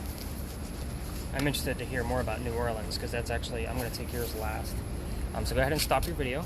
S1: I'm interested to hear more about New Orleans because that's actually... I'm going to take yours last. So go ahead and stop your video.